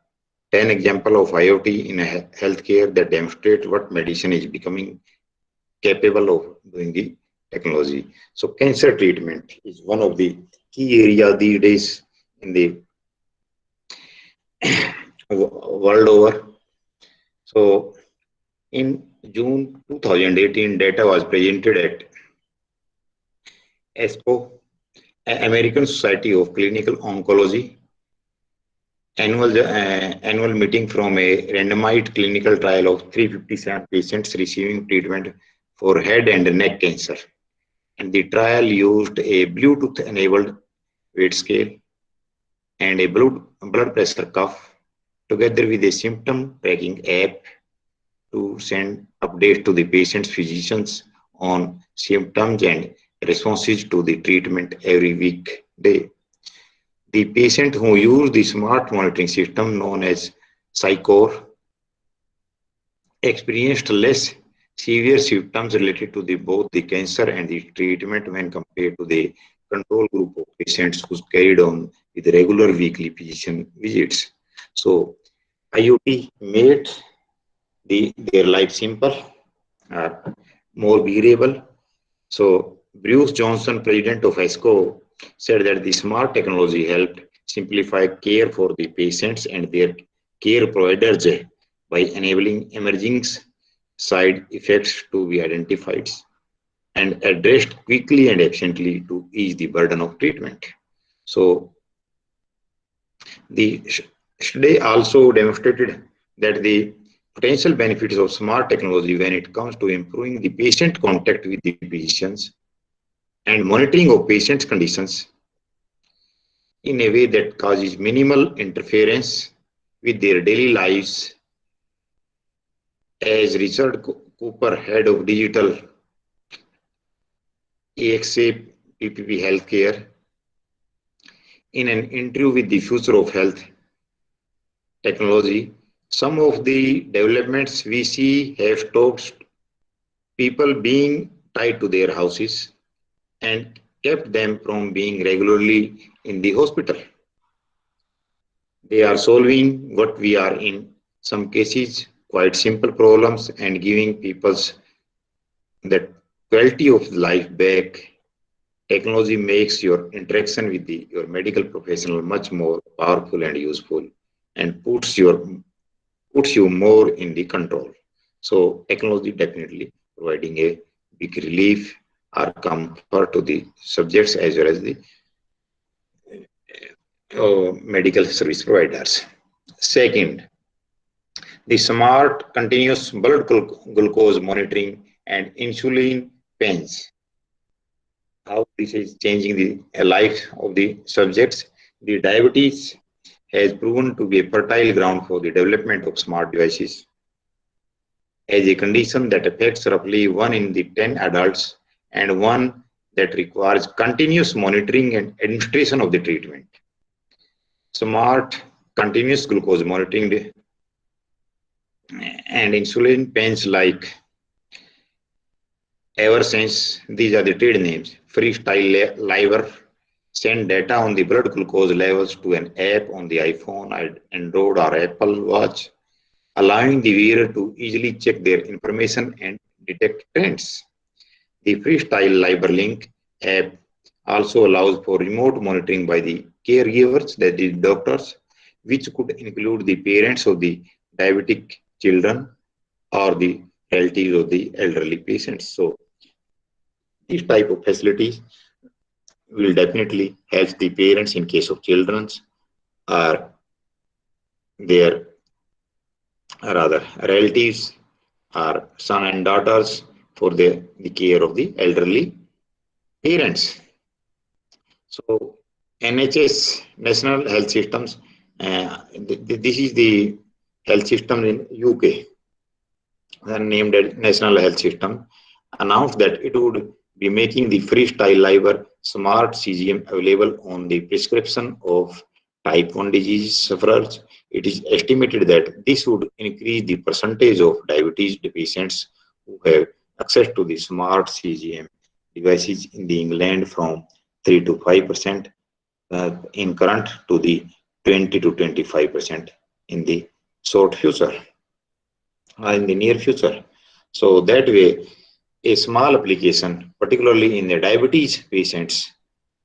10 examples of IoT in healthcare that demonstrate what medicine is becoming capable of doing the technology. So cancer treatment is one of the key areas these days in the world over. So in June 2018, data was presented at ESCO, American Society of Clinical Oncology, annual meeting from a randomized clinical trial of 357 patients receiving treatment for head and neck cancer. And the trial used a Bluetooth-enabled weight scale and a blood pressure cuff together with a symptom tracking app to send updates to the patient's physicians on symptoms and responses to the treatment every weekday. The patient who used the smart monitoring system known as Psycore experienced less severe symptoms related to both the cancer and the treatment when compared to the control group of patients who carried on with regular weekly physician visits. So IoT made their life simple, more bearable. So Bruce Johnson, president of ESCO, said that the smart technology helped simplify care for the patients and their care providers by enabling emerging side effects to be identified and addressed quickly and efficiently to ease the burden of treatment. So the study also demonstrated that the potential benefits of smart technology when it comes to improving the patient contact with the physicians and monitoring of patients' conditions in a way that causes minimal interference with their daily lives. As Richard Cooper, head of digital AXA PPP Healthcare, in an interview with the Future of Health Technology, some of the developments we see have stopped people being tied to their houses and kept them from being regularly in the hospital. They are solving what we are in some cases quite simple problems and giving people that quality of life back. Technology makes your interaction with your medical professional much more powerful and useful and puts you more in the control. So technology definitely providing a big relief or comfort to the subjects as well as the medical service providers. Second, the smart continuous blood glucose monitoring and insulin pens. How this is changing the life of the subjects. The diabetes has proven to be a fertile ground for the development of smart devices as a condition that affects roughly 1 in the 10 adults and one that requires continuous monitoring and administration of the treatment. Smart continuous glucose monitoring and insulin pens like Eversense, these are the trade names, Freestyle Liver, send data on the blood glucose levels to an app on the iPhone, Android or Apple Watch, allowing the wearer to easily check their information and detect trends. The Freestyle Liver Link app also allows for remote monitoring by the caregivers, that is doctors, which could include the parents of the diabetic children or the relatives of the elderly patients. So this type of facilities will definitely help the parents in case of children or their rather relatives or son and daughters for the care of the elderly parents. So NHS, National Health Systems, this is the health system in UK, named as National Health System, announced that it would be making the freestyle liver smart CGM available on the prescription of type 1 disease sufferers. It is estimated that this would increase the percentage of diabetes patients who have access to the smart CGM devices in the England from 3 to 5% in current to the 20 to 25% in the short future, in the near future. So that way, a small application, particularly in the diabetes patients,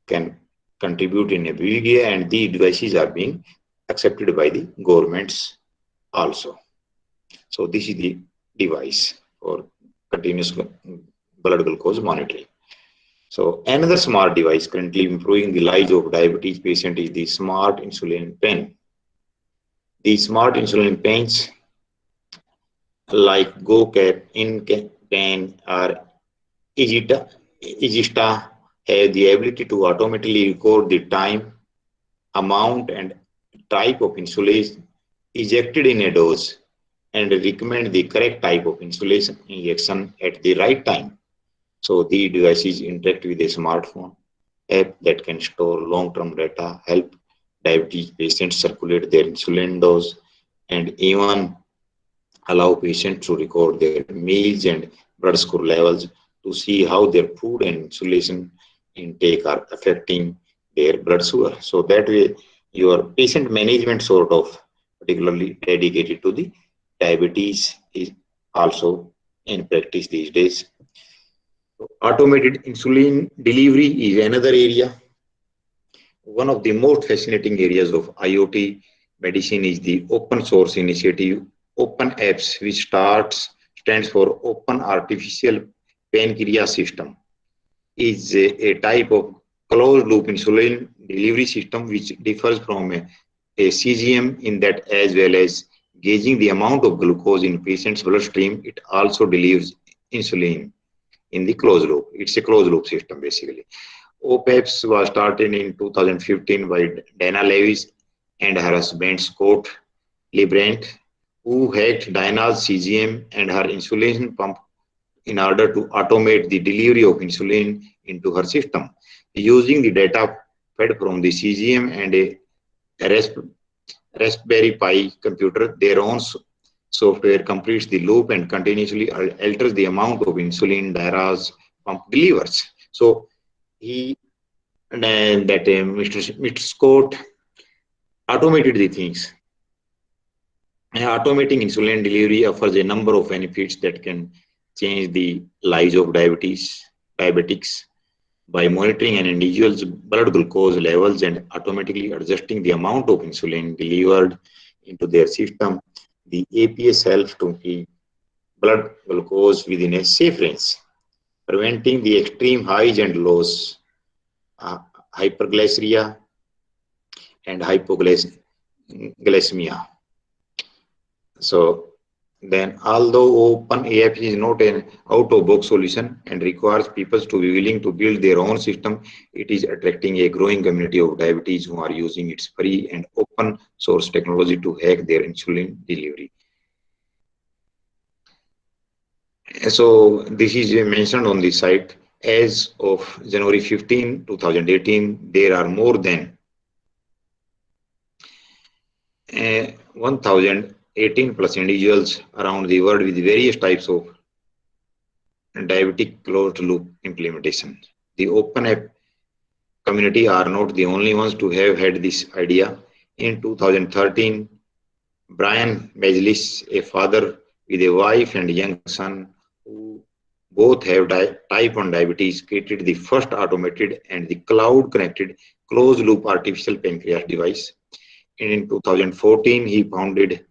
can contribute in a big way, and the devices are being accepted by the governments also. So this is the device for continuous blood glucose monitoring. So another smart device currently improving the lives of diabetes patient is the smart insulin pen. The smart insulin pens like GoCap, InCan, or Igista have the ability to automatically record the time, amount, and type of insulin injected in a dose and recommend the correct type of insulin injection at the right time. So the devices interact with a smartphone app that can store long-term data, help diabetes patients circulate their insulin dose, and even allow patients to record their meals and blood sugar levels to see how their food and insulin intake are affecting their blood sugar. So that way, your patient management sort of particularly dedicated to the diabetes is also in practice these days. Automated insulin delivery is another area. One of the most fascinating areas of IoT medicine is the open source initiative Open Apps, which stands for Open Artificial Pancreas System, is a type of closed loop insulin delivery system which differs from a CGM in that, as well as gauging the amount of glucose in patient's bloodstream, it also delivers insulin in the closed loop. It's a closed loop system basically. OPEPS was started in 2015 by Dana Lewis and her husband Scott Librand, who hacked Dana's CGM and her insulin pump in order to automate the delivery of insulin into her system. Using the data fed from the CGM and a Raspberry Pi computer, their own software completes the loop and continuously alters the amount of insulin Dana's pump delivers. So Mr. Scott automated the things. And automating insulin delivery offers a number of benefits that can change the lives of diabetics by monitoring an individual's blood glucose levels and automatically adjusting the amount of insulin delivered into their system. The APS helps to keep blood glucose within a safe range, preventing the extreme highs and lows, hyperglycemia and hypoglycemia. So then, although OpenAF is not an out-of-box solution and requires people to be willing to build their own system, it is attracting a growing community of diabetes who are using its free and open source technology to hack their insulin delivery. So this is mentioned on the site. As of January 15, 2018, there are more than 1,018 plus individuals around the world with various types of diabetic closed loop implementation. The Open App community are not the only ones to have had this idea. In 2013, Brian Majlis, a father with a wife and young son who both have type 1 diabetes, created the first automated and the cloud connected closed loop artificial pancreas device. And in 2014, he founded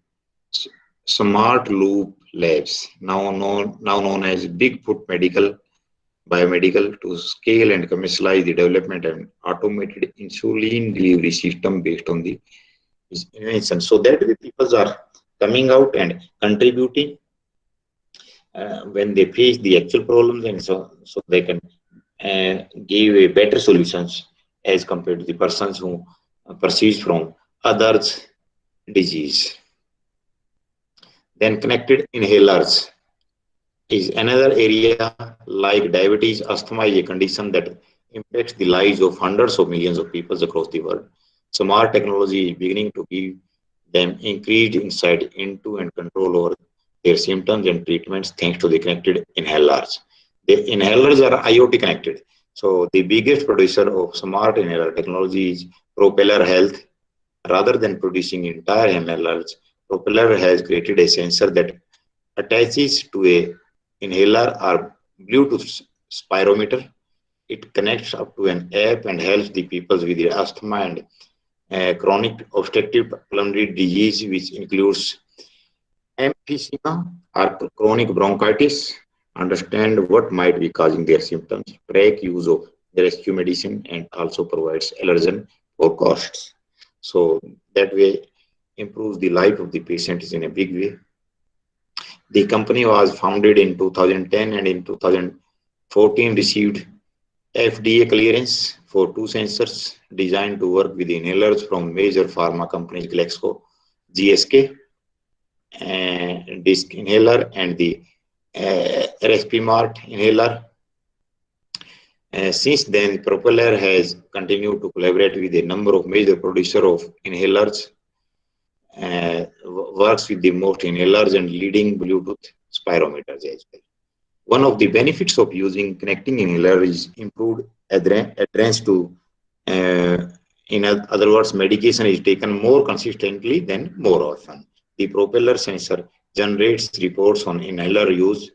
Smart Loop Labs, now known as Bigfoot Biomedical, to scale and commercialize the development and automated insulin delivery system based on the his invention. So that the people are coming out and contributing when they face the actual problems, and so they can give a better solutions as compared to the persons who perceives from others disease. Then connected inhalers is another area. Like diabetes, asthma is a condition that impacts the lives of hundreds of millions of people across the world. Smart technology is beginning to give them increased insight into and control over their symptoms and treatments thanks to the connected inhalers. The inhalers are IoT connected. So the biggest producer of smart inhaler technology is Propeller Health. Rather than producing entire inhalers, Propeller has created a sensor that attaches to a inhaler or Bluetooth spirometer. It connects up to an app and helps the people with their asthma and chronic obstructive pulmonary disease, which includes emphysema or chronic bronchitis, understand what might be causing their symptoms, track use of the rescue medicine, and also provides allergen forecasts. So that way improves the life of the patients in a big way. The company was founded in 2010 and in 2014 received FDA clearance for two sensors designed to work with inhalers from major pharma companies GSK, disc inhaler, and the Respimat inhaler. Since then, Propeller has continued to collaborate with a number of major producers of inhalers, works with the most inhalers and leading Bluetooth spirometers as well. One of the benefits of using connecting inhaler is improved adherence to, in other words, medication is taken more consistently than more often. The Propeller sensor generates reports on inhaler use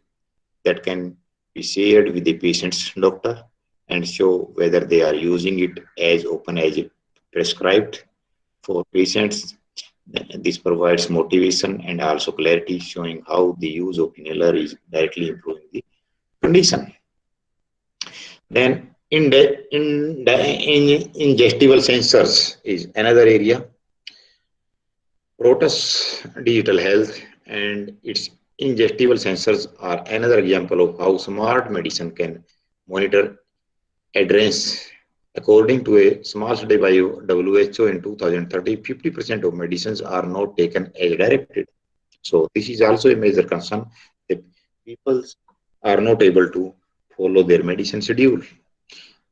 that can be shared with the patient's doctor and show whether they are using it as often as prescribed. For patients, this provides motivation and also clarity, showing how the use of inhaler is directly improving the condition. Then ingestible sensors is another area. Protus Digital Health and its ingestible sensors are another example of how smart medicine can monitor adherence. According to a small study by WHO in 2030, 50% of medicines are not taken as directed. So this is also a major concern that people are not able to follow their medicine schedule.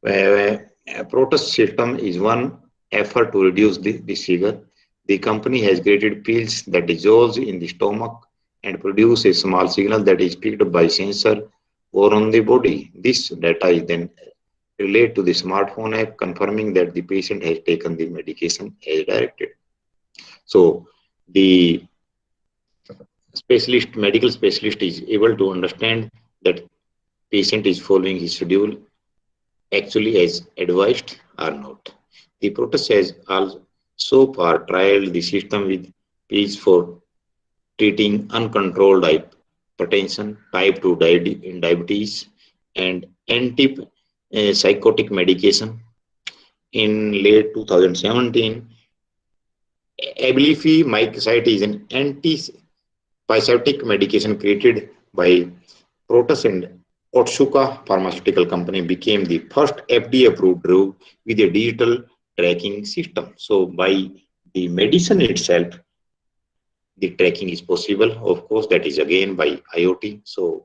A Protus system is one effort to reduce this figure. The company has created pills that dissolve in the stomach and produce a small signal that is picked up by sensor or on the body. This data is then relayed to the smartphone app, confirming that the patient has taken the medication as directed. So the medical specialist is able to understand that patient is following his schedule actually as advised or not. The Protus has so far trialed the system with pills for treating uncontrolled hypertension, type 2 diabetes, and antipsychotic medication. In late 2017, Abilify mycosite is an antipsychotic medication created by Protus and Otsuka pharmaceutical company, became the first FDA-approved drug with a digital tracking system. So by the medicine itself, the tracking is possible. Of course, that is again by IoT. So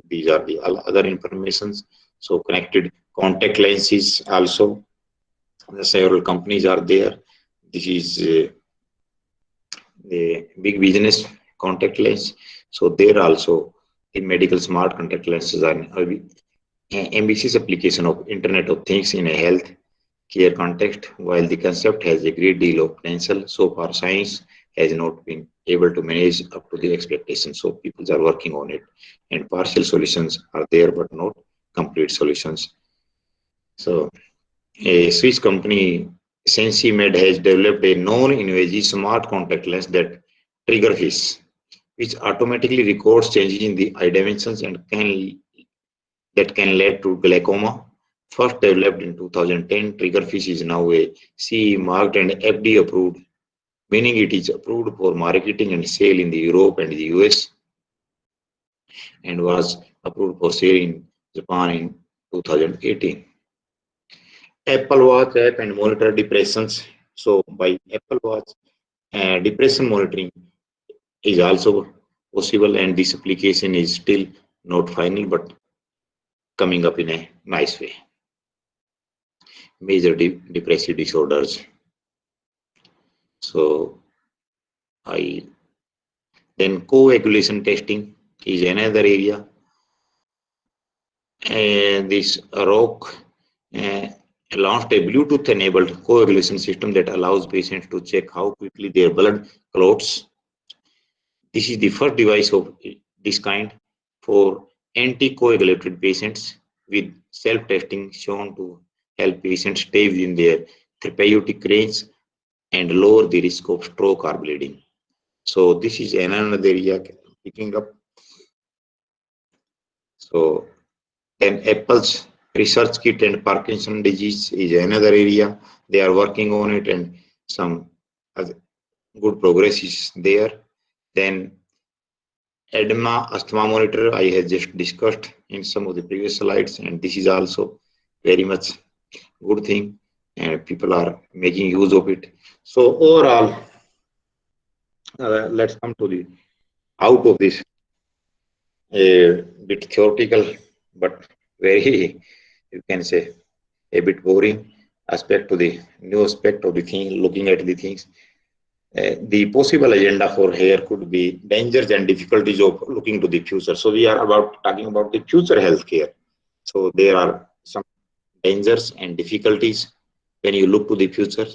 these are the other informations. So connected contact lenses also. Several companies are there. This is a big business, contact lens. So there also the medical smart contact lenses are an ambitious application of Internet of Things in a health care context. While the concept has a great deal of potential, so far science has not been able to manage up to the expectations. So people are working on it, and partial solutions are there, but not complete solutions. So a Swiss company, SensiMed, has developed a non-invasive smart contact lens that trigger fish, which automatically records changes in the eye dimensions and that can lead to glaucoma. First developed in 2010, Triggerfish is now a CE marked and FDA approved, meaning it is approved for marketing and sale in the Europe and the US, and was approved for sale in Japan in 2018. Apple Watch app and monitor depressions. So by Apple Watch, depression monitoring is also possible, and this application is still not final but coming up in a nice way. Major depressive disorders. So then coagulation testing is another area, and this ROC launched a Bluetooth enabled coagulation system that allows patients to check how quickly their blood clots. This is the first device of this kind for anticoagulated patients, with self-testing shown to help patients stay within their therapeutic range and lower the risk of stroke or bleeding. So this is another area picking up. So then Apple's research kit and Parkinson's disease is another area. They are working on it, and some good progress is there. Then asthma monitor I have just discussed in some of the previous slides, and this is also very much good thing, and people are making use of it. So overall, let's come to the out of this a bit theoretical but very, you can say, a bit boring aspect to the new aspect of the thing, looking at the things. The possible agenda for here could be dangers and difficulties of looking to the future. So we are talking about the future healthcare. So there are some dangers and difficulties when you look to the future.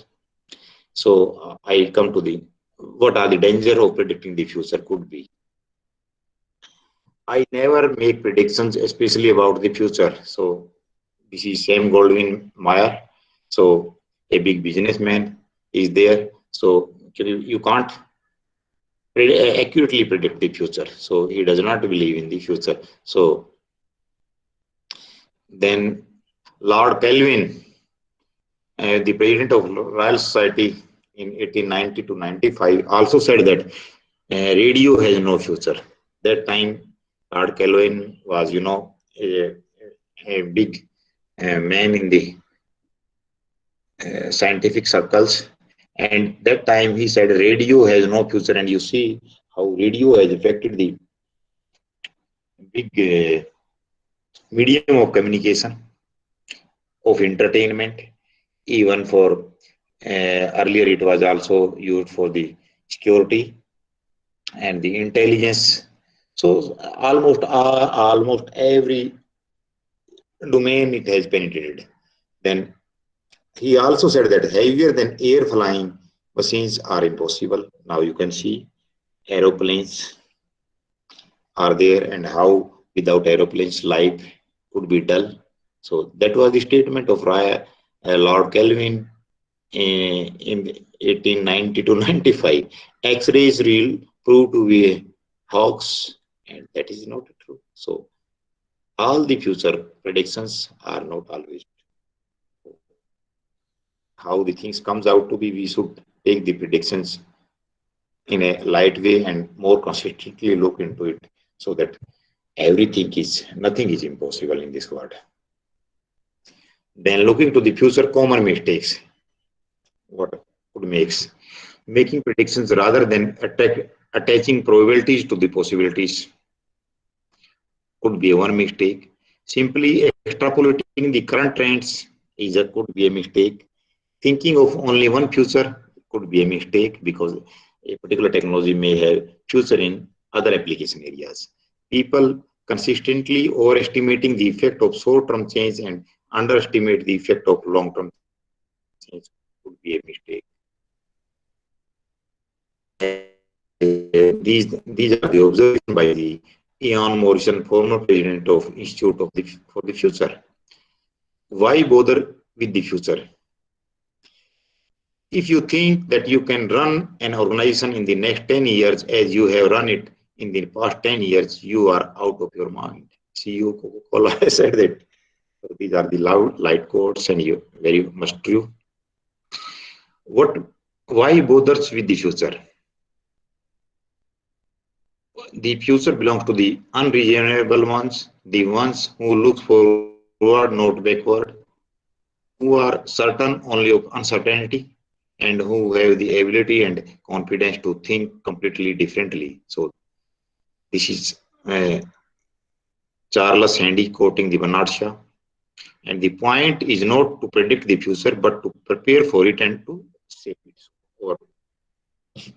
So I come to the what are the dangers of predicting the future could be. I never make predictions, especially about the future. So this is Sam Goldwyn-Mayer. So a big businessman is there. So you can't accurately predict the future. So he does not believe in the future. So then Lord Kelvin, the president of Royal Society in 1890 to 95, also said that radio has no future. That time, Lord Kelvin was, a big man in the scientific circles, and that time he said radio has no future. And you see how radio has affected the big medium of communication, of entertainment, even for earlier it was also used for the security and the intelligence. So almost every domain it has penetrated. Then he also said that heavier than air flying machines are impossible. Now you can see aeroplanes are there, and how without aeroplanes life could be dull. So that was the statement of Lord Kelvin in 1890 to 95. X-rays will prove to be a hoax, and that is not true. So all the future predictions are not always true. How the things comes out to be, we should take the predictions in a light way and more consistently look into it, so that nothing is impossible in this world. Then looking to the future, common mistakes. What could making predictions rather than attaching probabilities to the possibilities could be one mistake. Simply extrapolating the current trends could be a mistake. Thinking of only one future could be a mistake, because a particular technology may have future in other application areas. People consistently overestimating the effect of short-term change and underestimate the effect of long-term change could be a mistake. These are the observations by the Ian Morrison, former president of Institute for the Future. Why bother with the future. If you think that you can run an organization in the next 10 years as you have run it in the past 10 years, you are out of your mind. CEO Coca-Cola said that. So these are the loud light quotes and you very much true. Why bothers with the future? The future belongs to the unreasonable ones, the ones who look forward, not backward, who are certain only of uncertainty, and who have the ability and confidence to think completely differently. So this is Charles Handy quoting the Bernard Shaw. And the point is not to predict the future, but to prepare for it and to shape it. Or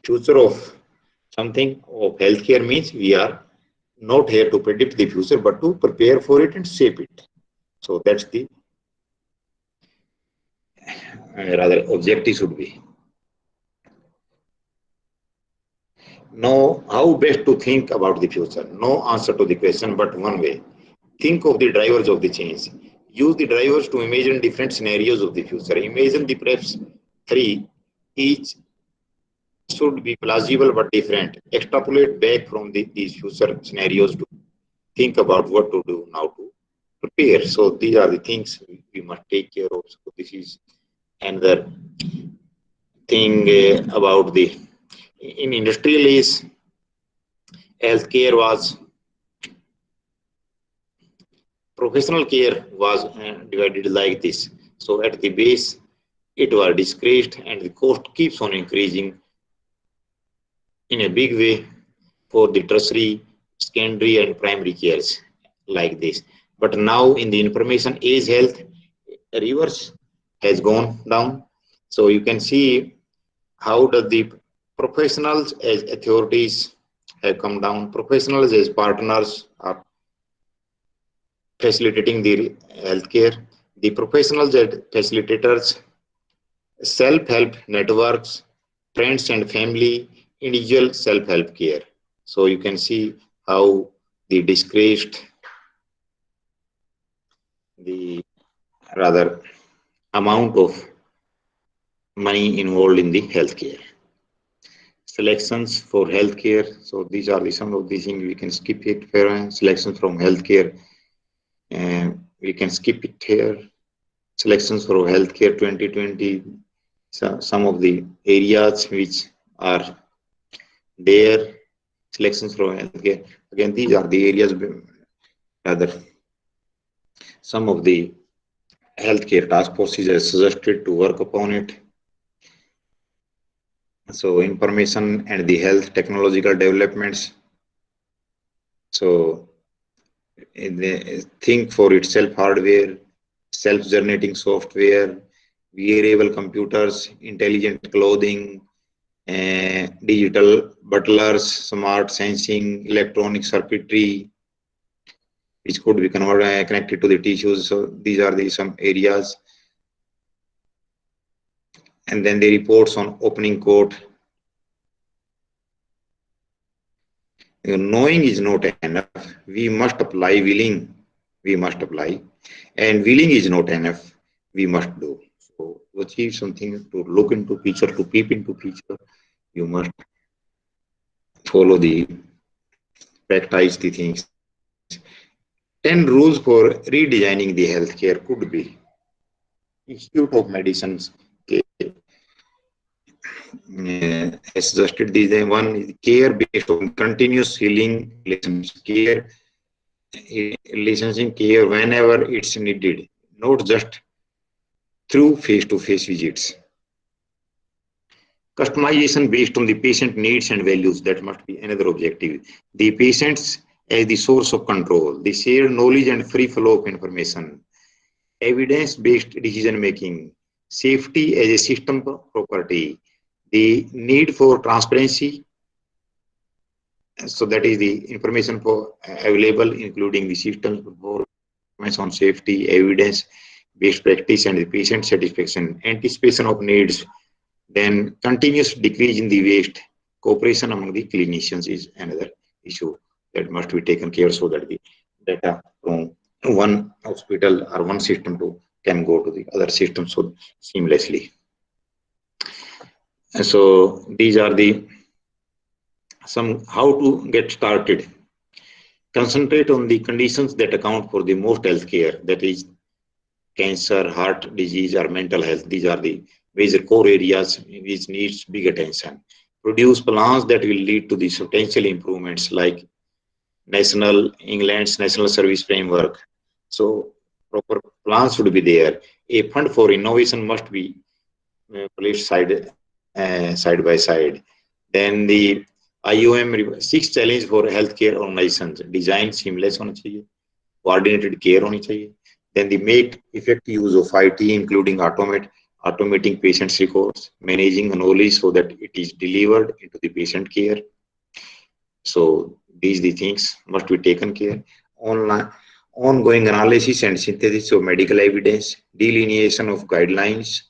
future of something of healthcare means we are not here to predict the future, but to prepare for it and shape it. So that's the rather objective should be. Know how best to think about the future. No answer to the question, but one way. Think of the drivers of the change. Use the drivers to imagine different scenarios of the future. Imagine the perhaps three, each should be plausible but different. Extrapolate back from these future scenarios to think about what to do now to prepare. So these are the things we must take care of. So this is another thing about the in industrial age, healthcare was professional care was divided like this. So at the base, it was disgraced and the cost keeps on increasing in a big way for the tertiary, secondary and primary cares like this. But now in the information age health, reverse has gone down. So you can see how does the professionals as authorities have come down. Professionals as partners are facilitating the healthcare. The professionals as facilitators, self-help networks, friends and family, individual self-help care. So you can see how the disgraced, the rather amount of money involved in the healthcare. Selections for healthcare. So these are some of these things we can skip it. Selections from healthcare. We can skip it here. Selections for healthcare 2020. So some of the areas which are there. Selections from healthcare. Again, these are the areas rather some of the healthcare task forces are suggested to work upon it. So information and the health technological developments. So think for itself hardware, self-generating software, wearable computers, intelligent clothing, digital butlers, smart sensing, electronic circuitry, which could be connected to the tissues. So these are some areas. And then the reports on opening quote. Knowing is not enough. We must apply willing. We must apply. And willing is not enough. We must do. So to achieve something, to look into future, to peep into future, you must follow practice the things. 10 rules for redesigning the healthcare could be Institute of Medicine's has suggested these. One is care based on continuous healing relationship care whenever it's needed, not just through face-to-face visits. Customization based on the patient needs and values, that must be another objective. The patients as the source of control, the shared knowledge and free flow of information, evidence-based decision making, safety as a system property, the need for transparency. So that is the information for available, including the systems performance on safety, evidence, based practice, and the patient satisfaction, anticipation of needs. Then continuous decrease in the waste, cooperation among the clinicians is another issue that must be taken care of so that the data from one hospital or one system to can go to the other systems so seamlessly. And so these are the some how to get started. Concentrate on the conditions that account for the most healthcare, that is cancer, heart disease, or mental health. These are the major core areas which needs big attention. Produce plans that will lead to the substantial improvements like England's national service framework. So proper plans should be there. A fund for innovation must be placed side by side. Then the IOM 6 challenge for healthcare organizations. Design seamless होना चाहिए, coordinated care होनी चाहिए. Then the make effective use of IT, including automating patients' records, managing knowledge so that it is delivered into the patient care. So these the things must be taken care. Ongoing analysis and synthesis of medical evidence, delineation of guidelines,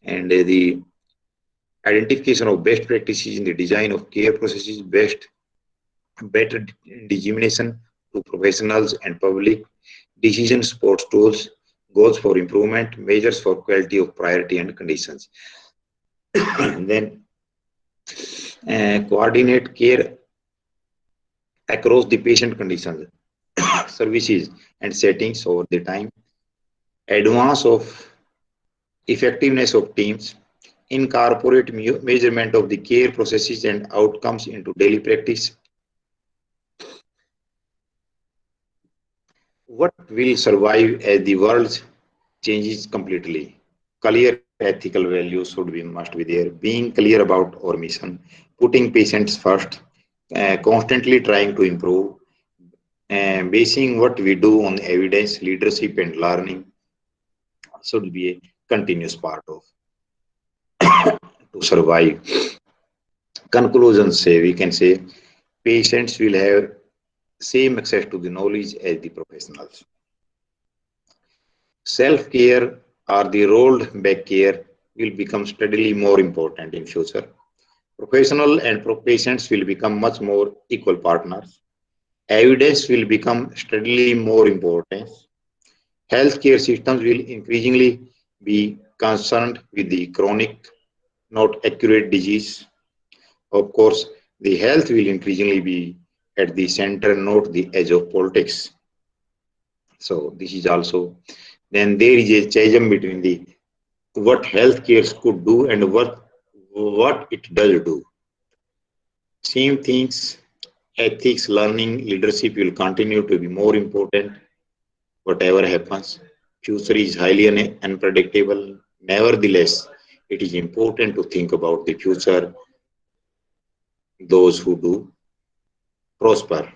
and the identification of best practices in the design of care processes, better dissemination to professionals and public, decision support tools, goals for improvement, measures for quality of priority and conditions. And then coordinate care across the patient conditions, services and settings over the time, advance of effectiveness of teams, incorporate measurement of the care processes and outcomes into daily practice. What will survive as the world changes completely? Clear ethical values must be there. Being clear about our mission, putting patients first, constantly trying to improve, basing what we do on evidence, leadership, and learning should be a continuous part of to survive. Conclusions say we can say patients will have same access to the knowledge as the professionals. Self-care or the rolled back care will become steadily more important in future. Professional and patients will become much more equal partners. Evidence will become steadily more important. Healthcare systems will increasingly be concerned with the chronic, not accurate disease. Of course, the health will increasingly be at the center, not the edge of politics. So this is also, then there is a chasm between the what healthcare could do and what it does do. Same things, ethics, learning, leadership will continue to be more important, whatever happens. Future is highly unpredictable. Nevertheless, it is important to think about the future, those who do prosper.